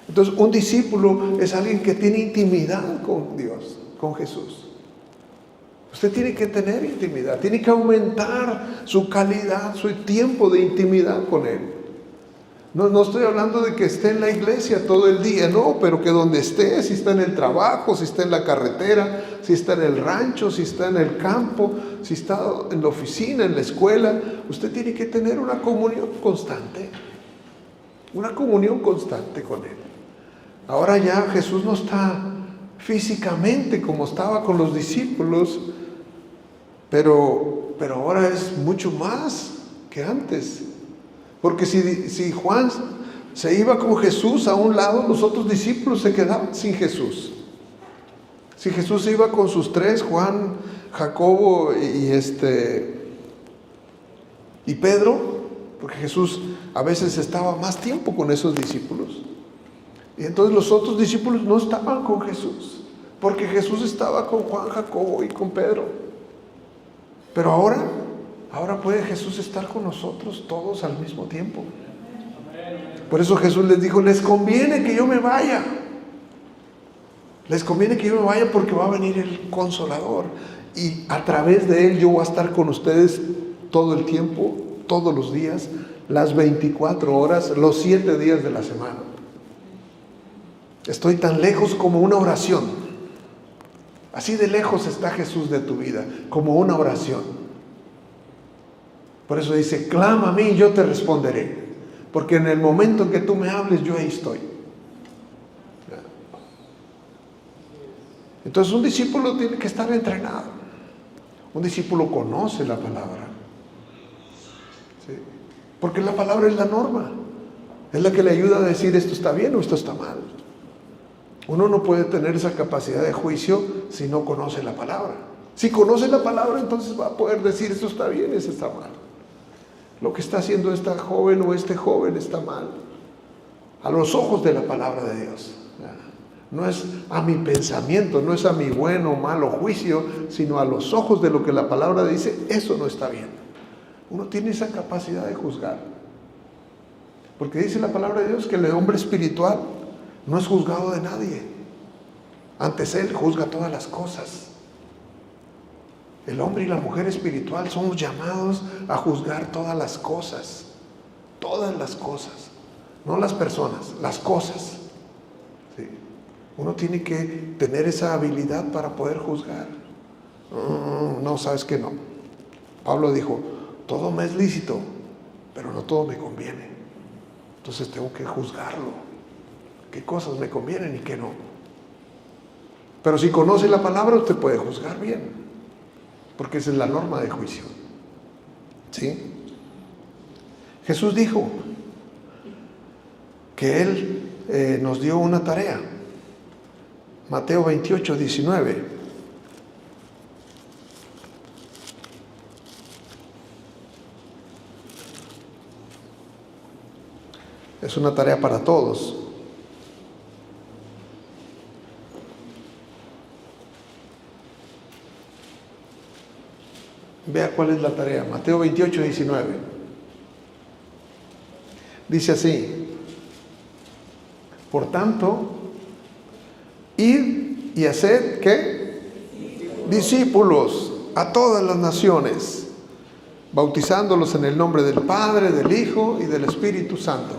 entonces un discípulo es alguien que tiene intimidad con Dios, con Jesús. Usted tiene que tener intimidad, tiene que aumentar su calidad, su tiempo de intimidad con Él. No estoy hablando de que esté en la iglesia todo el día, no, pero que donde esté, si está en el trabajo, si está en la carretera, si está en el rancho, si está en el campo, si está en la oficina, en la escuela, usted tiene que tener una comunión constante con Él. Ahora ya Jesús no está físicamente como estaba con los discípulos, pero ahora es mucho más que antes. Porque si Juan se iba con Jesús a un lado, los otros discípulos se quedaban sin Jesús. Si Jesús se iba con sus 3, Juan, Jacobo y Pedro, porque Jesús a veces estaba más tiempo con esos discípulos. Y entonces los otros discípulos no estaban con Jesús, porque Jesús estaba con Juan, Jacobo y con Pedro. Pero ahora puede Jesús estar con nosotros todos al mismo tiempo. Por eso Jesús les dijo, les conviene que yo me vaya. Les conviene que yo me vaya porque va a venir el Consolador. Y a través de Él yo voy a estar con ustedes todo el tiempo, todos los días, las 24 horas, los 7 días de la semana. Estoy tan lejos como una oración. Así de lejos está Jesús de tu vida, como una oración. Por eso dice, clama a mí y yo te responderé. Porque en el momento en que tú me hables, yo ahí estoy. Entonces un discípulo tiene que estar entrenado. Un discípulo conoce la palabra. ¿Sí? Porque la palabra es la norma. Es la que le ayuda a decir esto está bien o esto está mal. Uno no puede tener esa capacidad de juicio si no conoce la palabra. Si conoce la palabra, entonces va a poder decir esto está bien, esto está mal. Lo que está haciendo esta joven o este joven está mal. a los ojos de la palabra de Dios. No es a mi pensamiento, no es a mi bueno o malo juicio, sino a los ojos de lo que la palabra dice. Eso no está bien. Uno tiene esa capacidad de juzgar, porque dice la palabra de Dios que el hombre espiritual no es juzgado de nadie. Antes él juzga todas las cosas. El hombre y la mujer espiritual somos llamados a juzgar todas las cosas. Todas las cosas. No las personas, las cosas. ¿Sí? Uno tiene que tener esa habilidad para poder juzgar. No, sabes que no. Pablo dijo, todo me es lícito, pero no todo me conviene. Entonces tengo que juzgarlo. ¿Qué cosas me convienen y qué no? Pero si conoce la palabra, usted puede juzgar bien, porque esa es la norma de juicio. ¿Sí? Jesús dijo que Él nos dio una tarea. Mateo 28, 19. Es una tarea para todos. Vea cuál es la tarea. Mateo 28, 19. Dice así: por tanto, id y haced, ¿qué? Discípulos a todas las naciones, bautizándolos en el nombre del Padre, del Hijo y del Espíritu Santo,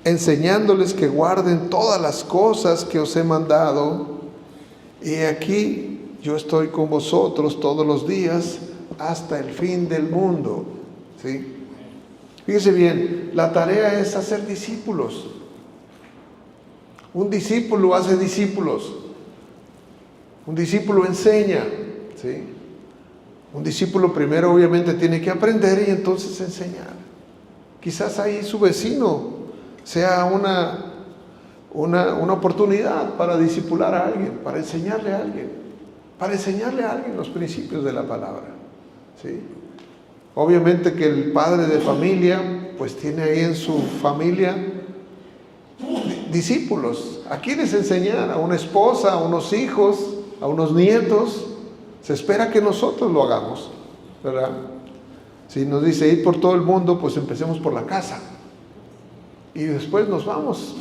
enseñándoles que guarden todas las cosas que os he mandado, y aquí yo estoy con vosotros todos los días hasta el fin del mundo. ¿Sí? Fíjese bien, la tarea es hacer discípulos. Un discípulo hace discípulos. Un discípulo enseña. ¿Sí? Un discípulo primero obviamente tiene que aprender y entonces enseñar. Quizás ahí su vecino sea una oportunidad para discipular a alguien, para enseñarle a alguien los principios de la palabra. ¿Sí? Obviamente que el padre de familia pues tiene ahí en su familia discípulos a quienes enseñar, a una esposa, a unos hijos, a unos nietos. Se espera que nosotros lo hagamos, ¿verdad? Si nos dice ir por todo el mundo, pues empecemos por la casa y después nos vamos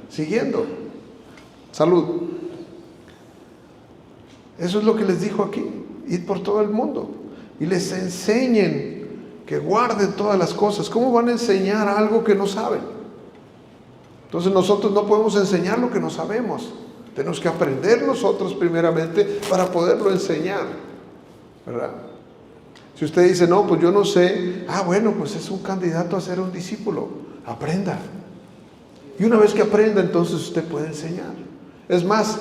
siguiendo. Salud. Eso es lo que les dijo aquí: id por todo el mundo y les enseñen que guarden todas las cosas. ¿Cómo van a enseñar algo que no saben? Entonces nosotros no podemos enseñar lo que no sabemos. Tenemos que aprender nosotros primeramente para poderlo enseñar, ¿verdad? Si usted dice, no, pues yo no sé, bueno, pues es un candidato a ser un discípulo. Aprenda. Y una vez que aprenda, entonces usted puede enseñar. Es más,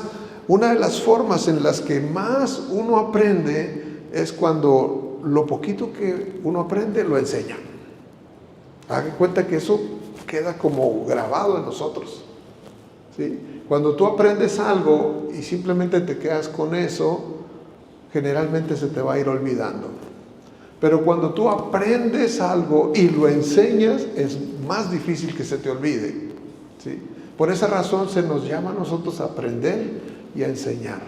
una de las formas en las que más uno aprende es cuando lo poquito que uno aprende lo enseña. Haga cuenta que eso queda como grabado en nosotros. ¿Sí? Cuando tú aprendes algo y simplemente te quedas con eso, generalmente se te va a ir olvidando. Pero cuando tú aprendes algo y lo enseñas, es más difícil que se te olvide. ¿Sí? Por esa razón se nos llama a nosotros a aprender y a enseñar.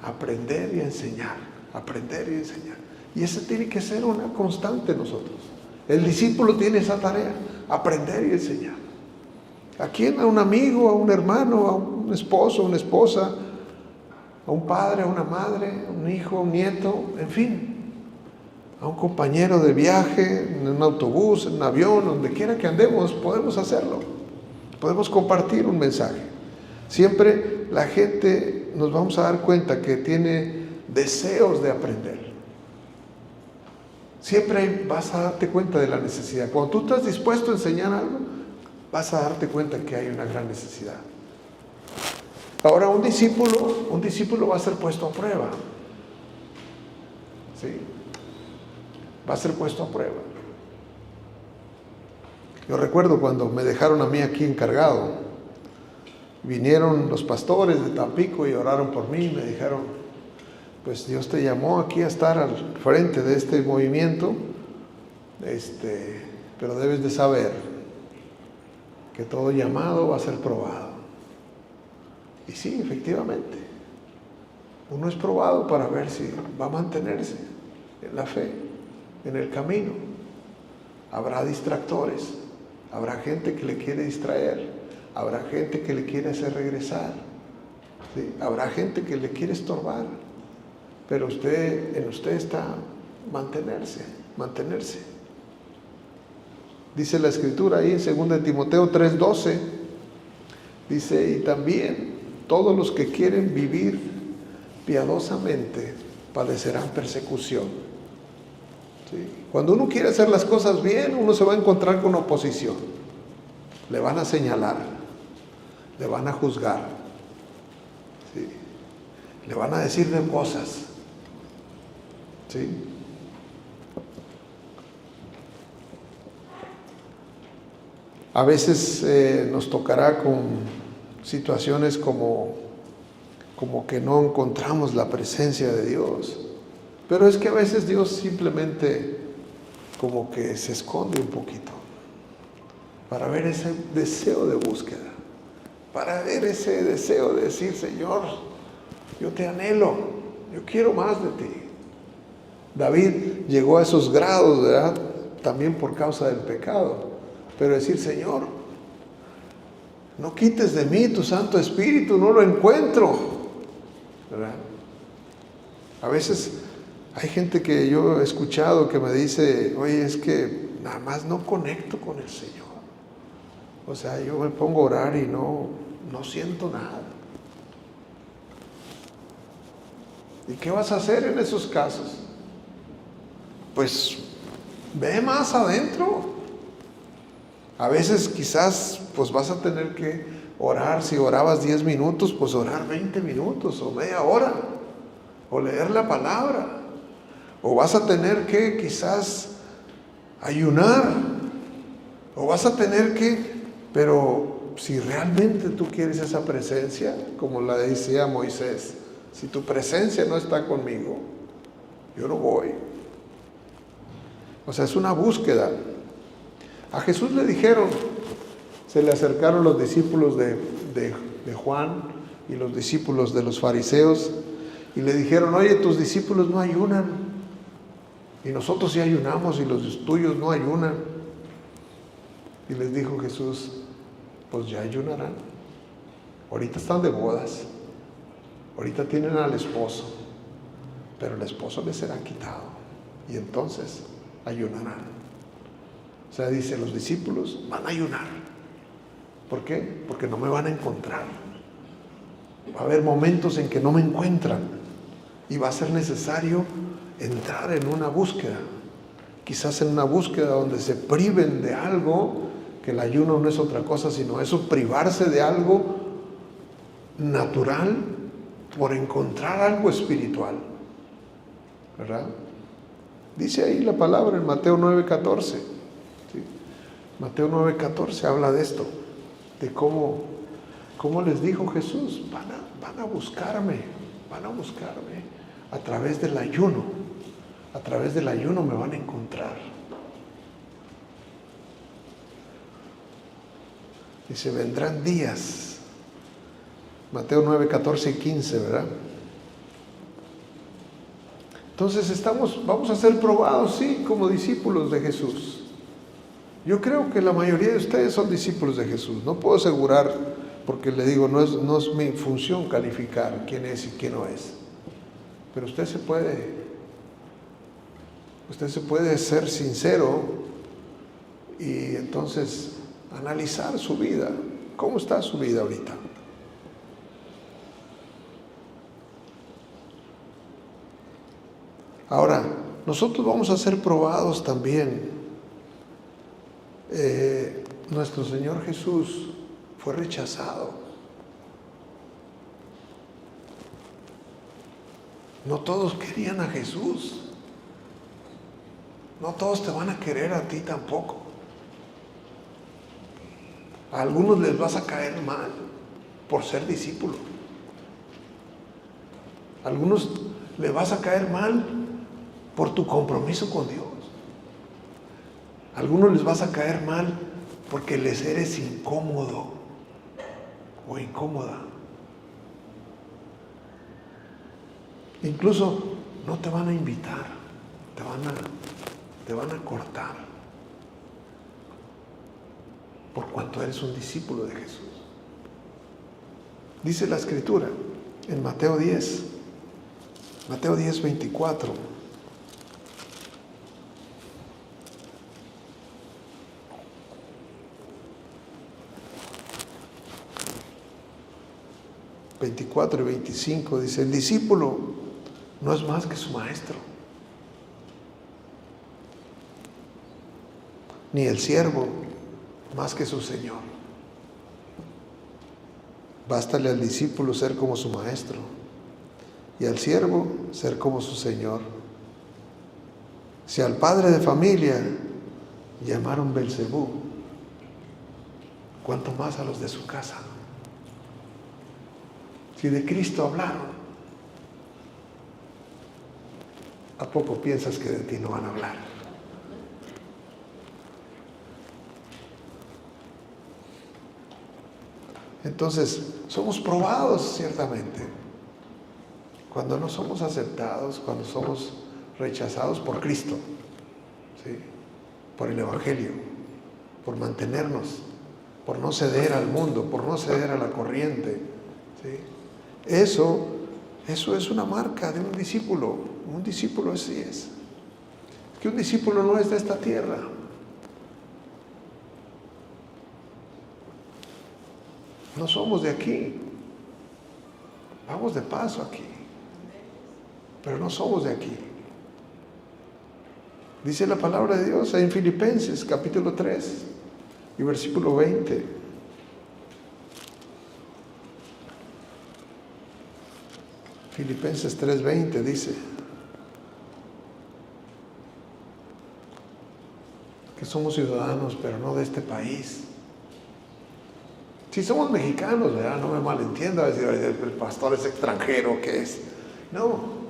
Aprender y a enseñar. Aprender y enseñar. Y esa tiene que ser una constante en nosotros. El discípulo tiene esa tarea: aprender y enseñar. ¿A quién? A un amigo, a un hermano, a un esposo, a una esposa, a un padre, a una madre, a un hijo, a un nieto, en fin, a un compañero de viaje, en un autobús, en un avión, donde quiera que andemos, podemos hacerlo. Podemos compartir un mensaje. Siempre la gente nos vamos a dar cuenta que tiene deseos de aprender. Siempre vas a darte cuenta de la necesidad. Cuando tú estás dispuesto a enseñar algo, vas a darte cuenta que hay una gran necesidad. Ahora, un discípulo va a ser puesto a prueba. ¿Sí? Va a ser puesto a prueba. Yo recuerdo cuando me dejaron a mí aquí encargado, vinieron los pastores de Tampico y oraron por mí y me dijeron, pues Dios te llamó aquí a estar al frente de este movimiento, Pero debes de saber que todo llamado va a ser probado. Y sí, efectivamente, uno es probado para ver si va a mantenerse en la fe, en el camino. Habrá distractores, habrá gente que le quiere distraer, habrá gente que le quiere hacer regresar, ¿sí? Habrá gente que le quiere estorbar, pero en usted está mantenerse. Dice la Escritura ahí en 2 Timoteo 3:12, dice, y también todos los que quieren vivir piadosamente padecerán persecución. ¿Sí? Cuando uno quiere hacer las cosas bien, uno se va a encontrar con oposición. Le van a señalar, le van a juzgar, ¿sí? Le van a decir de cosas, ¿sí? A veces nos tocará con situaciones como que no encontramos la presencia de Dios. Pero es que a veces Dios simplemente como que se esconde un poquito para ver ese deseo de búsqueda, para ver ese deseo de decir, Señor, yo te anhelo, yo quiero más de ti. David llegó a esos grados, ¿verdad? También por causa del pecado. Pero decir, Señor, no quites de mí tu Santo Espíritu, no lo encuentro, ¿verdad? A veces hay gente que yo he escuchado que me dice, oye, es que nada más no conecto con el Señor. O sea, yo me pongo a orar y no siento nada. ¿Y qué vas a hacer en esos casos? Pues ve más adentro. A veces quizás pues vas a tener que orar, si orabas 10 minutos, pues orar 20 minutos o media hora, o leer la palabra, o vas a tener que quizás ayunar, o vas a tener que, pero si realmente tú quieres esa presencia, como la decía Moisés, si tu presencia no está conmigo, yo no voy. O sea, es una búsqueda. A Jesús le dijeron, se le acercaron los discípulos de Juan y los discípulos de los fariseos y le dijeron, oye, tus discípulos no ayunan y nosotros sí ayunamos y los tuyos no ayunan. Y les dijo Jesús, pues ya ayunarán. Ahorita están de bodas, ahorita tienen al esposo, pero el esposo les será quitado y entonces ayunarán. O sea, dice, los discípulos van a ayunar. ¿Por qué? Porque no me van a encontrar. Va a haber momentos en que no me encuentran y va a ser necesario entrar en una búsqueda. Quizás en una búsqueda donde se priven de algo, que el ayuno no es otra cosa, sino eso, privarse de algo natural por encontrar algo espiritual. ¿Verdad? Dice ahí la palabra en Mateo 9:14. ¿Sí? Mateo 9:14 habla de esto, de cómo les dijo Jesús, van a buscarme a través del ayuno. A través del ayuno me van a encontrar. Dice, vendrán días. Mateo 9:14 y 15, ¿verdad? Entonces vamos a ser probados, sí, como discípulos de Jesús. Yo creo que la mayoría de ustedes son discípulos de Jesús. No puedo asegurar, porque le digo, no es mi función calificar quién es y quién no es. Pero usted se puede ser sincero y entonces analizar su vida. ¿Cómo está su vida ahorita? Ahora, nosotros vamos a ser probados también. Nuestro Señor Jesús fue rechazado. No todos querían a Jesús. No todos te van a querer a ti tampoco. A algunos les vas a caer mal por ser discípulo. A algunos les vas a caer mal por tu compromiso con Dios. A algunos les vas a caer mal porque les eres incómodo o incómoda. Incluso no te van a invitar, te van a cortar por cuanto eres un discípulo de Jesús. Dice la Escritura en Mateo 10, 24. y 25 dice: el discípulo no es más que su maestro, ni el siervo más que su señor. Bástale al discípulo ser como su maestro y al siervo ser como su señor. Si al padre de familia llamaron Belcebú, ¿cuánto más a los de su casa? Si de Cristo hablaron, ¿a poco piensas que de ti no van a hablar? Entonces, somos probados ciertamente cuando no somos aceptados, cuando somos rechazados por Cristo, ¿sí? Por el Evangelio, por mantenernos, por no ceder al mundo, por no ceder a la corriente, ¿sí? Eso es una marca de un discípulo. Un discípulo así es. Que un discípulo no es de esta tierra. No somos de aquí. Vamos de paso aquí. Pero no somos de aquí. Dice la palabra de Dios en Filipenses capítulo 3 y versículo 20. Filipenses 3:20 dice que somos ciudadanos, pero no de este país. Si somos mexicanos, ¿verdad? No me malentienda, decir, el pastor es extranjero, ¿qué es? No.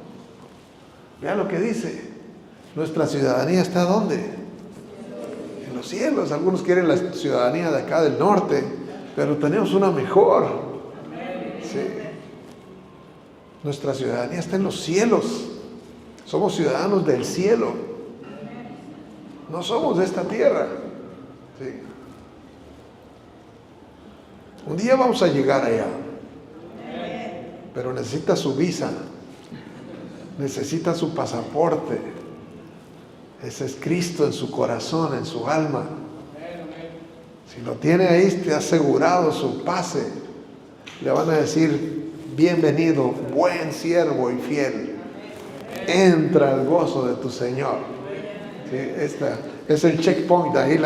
Vea lo que dice. Nuestra ciudadanía está ¿dónde? En los cielos. Algunos quieren la ciudadanía de acá del norte, pero tenemos una mejor. Sí. Nuestra ciudadanía está en los cielos. Somos ciudadanos del cielo. No somos de esta tierra. ¿Sí? Un día vamos a llegar allá. Pero necesita su visa. Necesita su pasaporte. Ese es Cristo en su corazón, en su alma. Si lo tiene ahí, te ha asegurado su pase. Le van a decir: bienvenido, buen siervo y fiel. Entra al gozo de tu Señor. ¿Sí? Esta es el checkpoint, ahí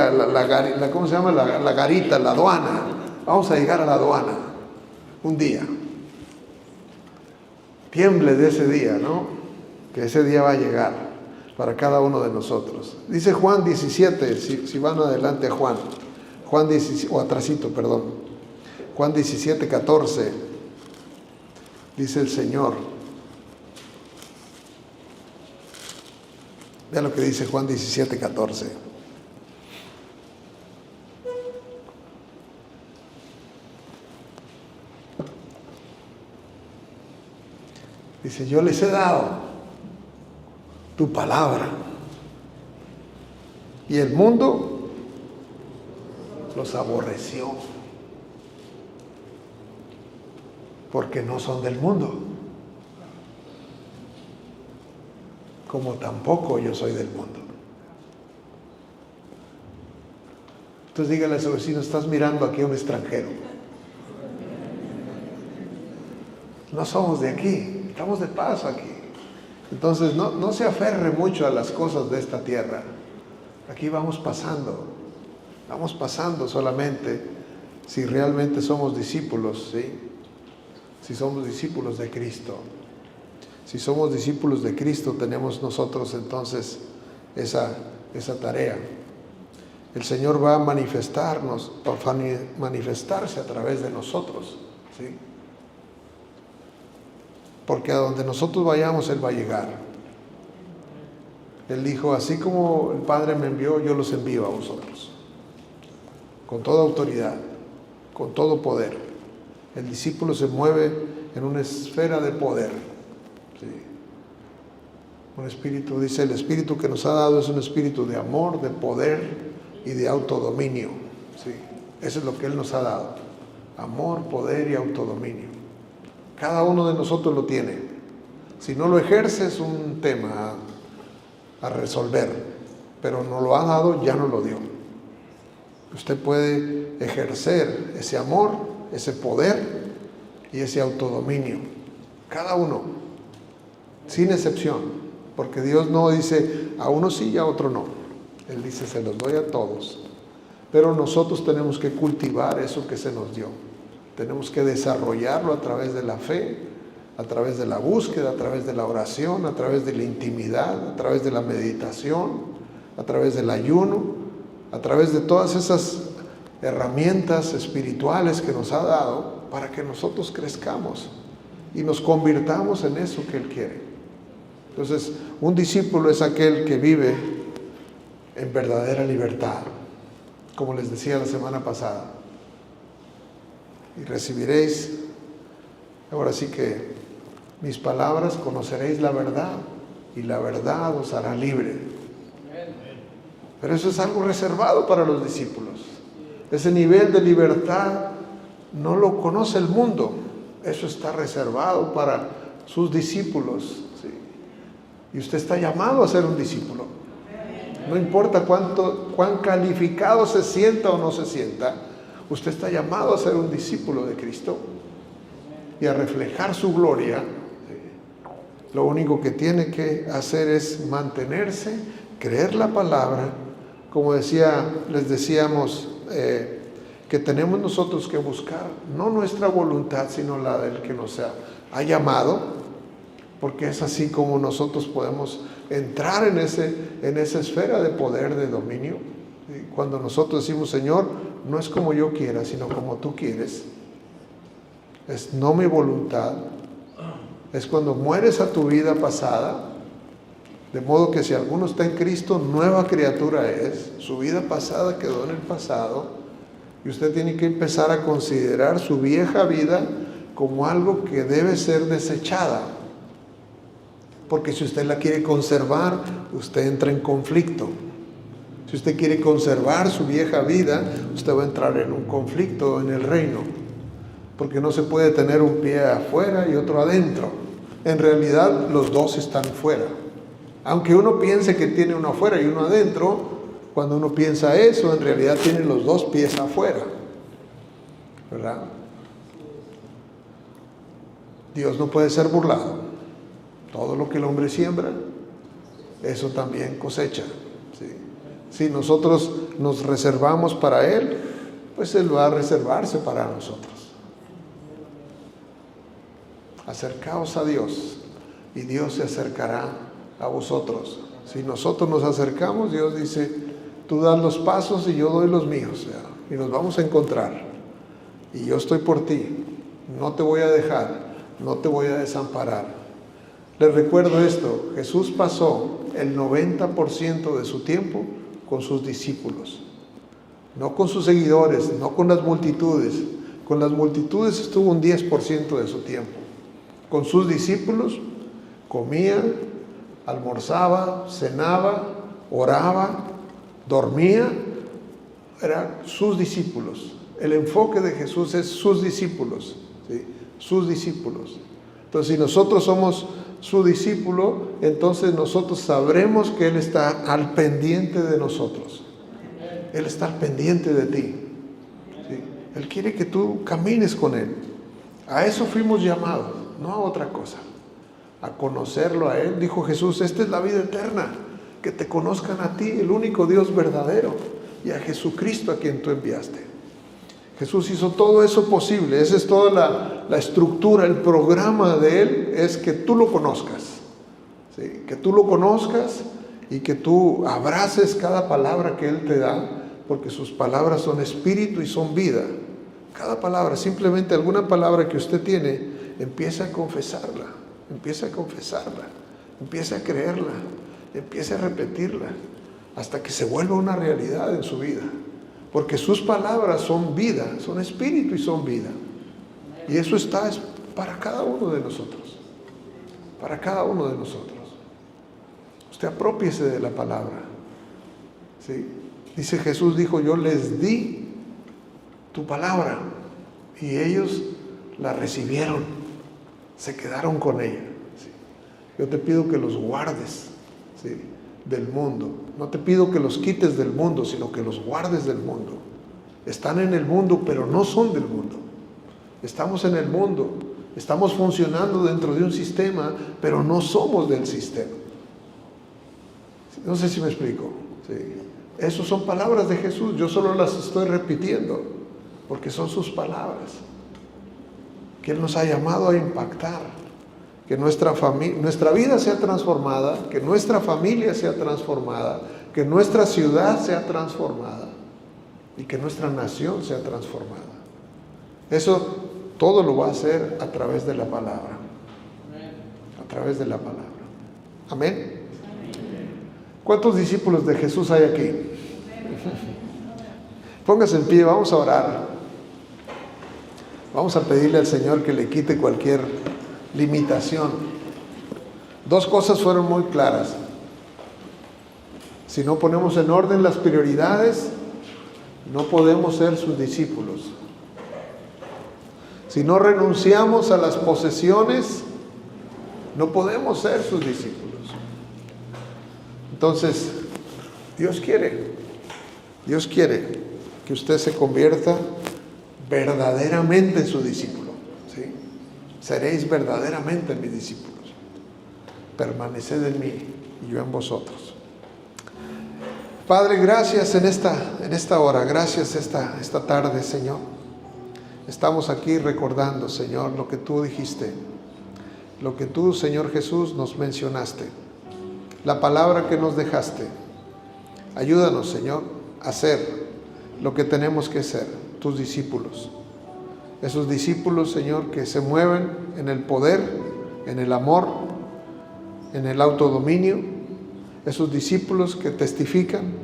¿cómo se llama? La garita, la aduana. Vamos a llegar a la aduana un día. Tiemble de ese día, ¿no? Que ese día va a llegar para cada uno de nosotros. Dice Juan 17, si van adelante a Juan 17, o atrasito, perdón. Juan 17, 14. Dice el Señor. Vea lo que dice Juan 17, 14. Dice: yo les he dado tu palabra y el mundo los aborreció porque no son del mundo, como tampoco yo soy del mundo. Entonces dígale a su vecino: estás mirando aquí a un extranjero. No somos de aquí, estamos de paso aquí. Entonces no se aferre mucho a las cosas de esta tierra. Aquí vamos pasando solamente si realmente somos discípulos, ¿sí? Si somos discípulos de Cristo. Si somos discípulos de Cristo, tenemos nosotros entonces esa tarea. El Señor va a manifestarse a través de nosotros, ¿sí? Porque a donde nosotros vayamos, Él va a llegar. Él dijo, así como el Padre me envió, yo los envío a vosotros. Con toda autoridad, con todo poder. El discípulo se mueve en una esfera de poder. ¿Sí? Un espíritu, dice, el espíritu que nos ha dado es un espíritu de amor, de poder y de autodominio. ¿Sí? Eso es lo que Él nos ha dado. Amor, poder y autodominio. Cada uno de nosotros lo tiene. Si no lo ejerce es un tema a resolver, pero no lo ha dado, ya no lo dio. Usted puede ejercer ese amor, ese poder y ese autodominio. Cada uno, sin excepción, porque Dios no dice a uno sí y a otro no. Él dice, se los doy a todos. Pero nosotros tenemos que cultivar eso que se nos dio. Tenemos que desarrollarlo a través de la fe, a través de la búsqueda, a través de la oración, a través de la intimidad, a través de la meditación, a través del ayuno, a través de todas esas herramientas espirituales que nos ha dado para que nosotros crezcamos y nos convirtamos en eso que Él quiere. Entonces, un discípulo es aquel que vive en verdadera libertad, como les decía la semana pasada. Y recibiréis, ahora sí que, mis palabras, conoceréis la verdad y la verdad os hará libre. Pero eso es algo reservado para los discípulos. Ese nivel de libertad no lo conoce el mundo. Eso está reservado para sus discípulos. ¿Sí? Y usted está llamado a ser un discípulo. No importa cuán calificado se sienta o no se sienta, usted está llamado a ser un discípulo de Cristo y a reflejar su gloria. Lo único que tiene que hacer es mantenerse, creer la palabra, como les decíamos, que tenemos nosotros que buscar, no nuestra voluntad, sino la del que nos ha llamado, porque es así como nosotros podemos entrar en esa esfera de poder, de dominio. Cuando nosotros decimos, Señor, no es como yo quiera, sino como tú quieres, es no mi voluntad. Es cuando mueres a tu vida pasada, de modo que si alguno está en Cristo, nueva criatura es. Su vida pasada quedó en el pasado y usted tiene que empezar a considerar su vieja vida como algo que debe ser desechada. Porque si usted la quiere conservar, usted entra en conflicto. Si usted quiere conservar su vieja vida, usted va a entrar en un conflicto en el reino. Porque no se puede tener un pie afuera y otro adentro. En realidad los dos están fuera. Aunque uno piense que tiene uno afuera y uno adentro, cuando uno piensa eso, en realidad tiene los dos pies afuera. ¿Verdad? Dios no puede ser burlado. Todo lo que el hombre siembra, eso también cosecha. ¿Sí? Si nosotros nos reservamos para Él, pues Él va a reservarse para nosotros. Acercaos a Dios y Dios se acercará a vosotros. Si nosotros nos acercamos, Dios dice, tú das los pasos y yo doy los míos, y nos vamos a encontrar. Y yo estoy por ti, no te voy a dejar, no te voy a desamparar. Les recuerdo esto, Jesús pasó el 90% de su tiempo con sus discípulos, no con sus seguidores, no con las multitudes. Con las multitudes estuvo un 10% de su tiempo. Con sus discípulos comía, almorzaba, cenaba, oraba, dormía. Eran sus discípulos. El enfoque de Jesús es sus discípulos, ¿sí? Sus discípulos. Entonces, si nosotros somos su discípulo, entonces nosotros sabremos que Él está al pendiente de nosotros. Él está al pendiente de ti. ¿Sí? Él quiere que tú camines con Él. A eso fuimos llamados, no a otra cosa. A conocerlo a Él. Dijo Jesús, esta es la vida eterna, que te conozcan a ti, el único Dios verdadero, y a Jesucristo a quien tú enviaste. Jesús hizo todo eso posible. Esa es toda la estructura, el programa de Él, es que tú lo conozcas. ¿Sí? Que tú lo conozcas y que tú abraces cada palabra que Él te da, porque sus palabras son espíritu y son vida. Cada palabra, simplemente alguna palabra que usted tiene, empieza a confesarla, empieza a confesarla, empieza a creerla. empiece a repetirla hasta que se vuelva una realidad en su vida. Porque sus palabras son vida, son espíritu y son vida. Y eso está para cada uno de nosotros. Para cada uno de nosotros. Usted aprópiese de la palabra. ¿Sí? Dice Jesús, dijo, yo les di tu palabra. Y ellos la recibieron. Se quedaron con ella. ¿Sí? Yo te pido que los guardes, ¿sí?, del mundo. No te pido que los quites del mundo, sino que los guardes del mundo. Están en el mundo, pero no son del mundo. Estamos en el mundo, estamos funcionando dentro de un sistema, pero no somos del sistema. No sé si me explico. Sí. Esas son palabras de Jesús, yo solo las estoy repitiendo, porque son sus palabras, que Él nos ha llamado a impactar. Que nuestra vida sea transformada, que nuestra familia sea transformada, que nuestra ciudad sea transformada y que nuestra nación sea transformada. Eso todo lo va a hacer a través de la palabra. A través de la palabra. Amén. ¿Cuántos discípulos de Jesús hay aquí? Póngase en pie, vamos a orar. Vamos a pedirle al Señor que le quite cualquier limitación. Dos cosas fueron muy claras. Si no ponemos en orden las prioridades, no podemos ser sus discípulos. Si no renunciamos a las posesiones, no podemos ser sus discípulos. Entonces, Dios quiere que usted se convierta verdaderamente en su discípulo. ¿Sí? Seréis verdaderamente mis discípulos. Permaneced en mí y yo en vosotros. Padre, gracias en esta hora, gracias esta tarde, Señor. Estamos aquí recordando, Señor, lo que tú dijiste, lo que tú, Señor Jesús, nos mencionaste, la palabra que nos dejaste. Ayúdanos, Señor, a hacer lo que tenemos que ser, tus discípulos. Esos discípulos, Señor, que se mueven en el poder, en el amor, en el autodominio. Esos discípulos que testifican,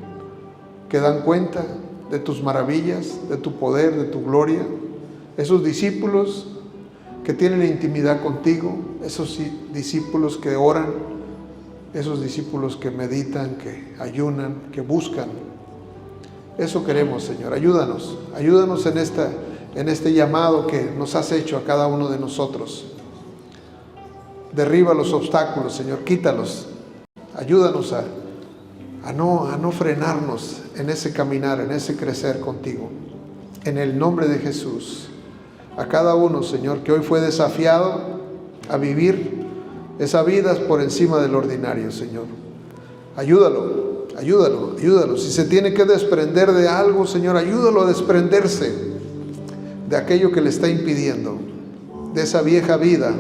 que dan cuenta de tus maravillas, de tu poder, de tu gloria. Esos discípulos que tienen intimidad contigo. Esos discípulos que oran. Esos discípulos que meditan, que ayunan, que buscan. Eso queremos, Señor. Ayúdanos en este llamado que nos has hecho a cada uno de nosotros. Derriba los obstáculos, Señor, quítalos. Ayúdanos a no frenarnos en ese caminar, en ese crecer contigo. En el nombre de Jesús. A cada uno, Señor, que hoy fue desafiado a vivir esa vida por encima del ordinario, Señor. Ayúdalo. Si se tiene que desprender de algo, Señor, ayúdalo a desprenderse de aquello que le está impidiendo, de esa vieja vida.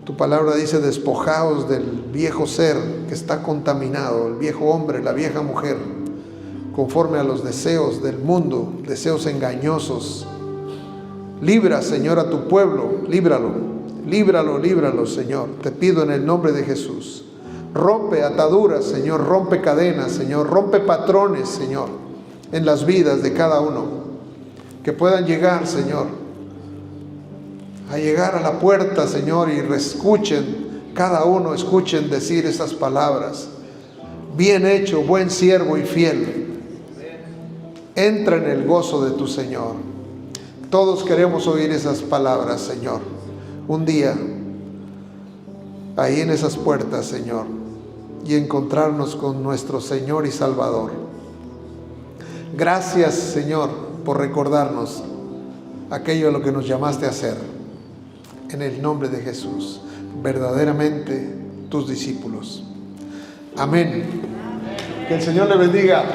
Tu palabra dice, despojaos del viejo ser que está contaminado, el viejo hombre, la vieja mujer, conforme a los deseos del mundo, deseos engañosos. Libra, Señor, a tu pueblo, líbralo, Señor. Te pido en el nombre de Jesús. Rompe ataduras, Señor, rompe cadenas, Señor, rompe patrones, Señor, en las vidas de cada uno. Que puedan llegar, Señor, a llegar a la puerta, Señor, y cada uno escuchen decir esas palabras. Bien hecho, buen siervo y fiel. Entra en el gozo de tu Señor. Todos queremos oír esas palabras, Señor. Un día, ahí en esas puertas, Señor, y encontrarnos con nuestro Señor y Salvador. Gracias, Señor, por recordarnos aquello a lo que nos llamaste a hacer. En el nombre de Jesús, verdaderamente tus discípulos. Amén. Que el Señor le bendiga.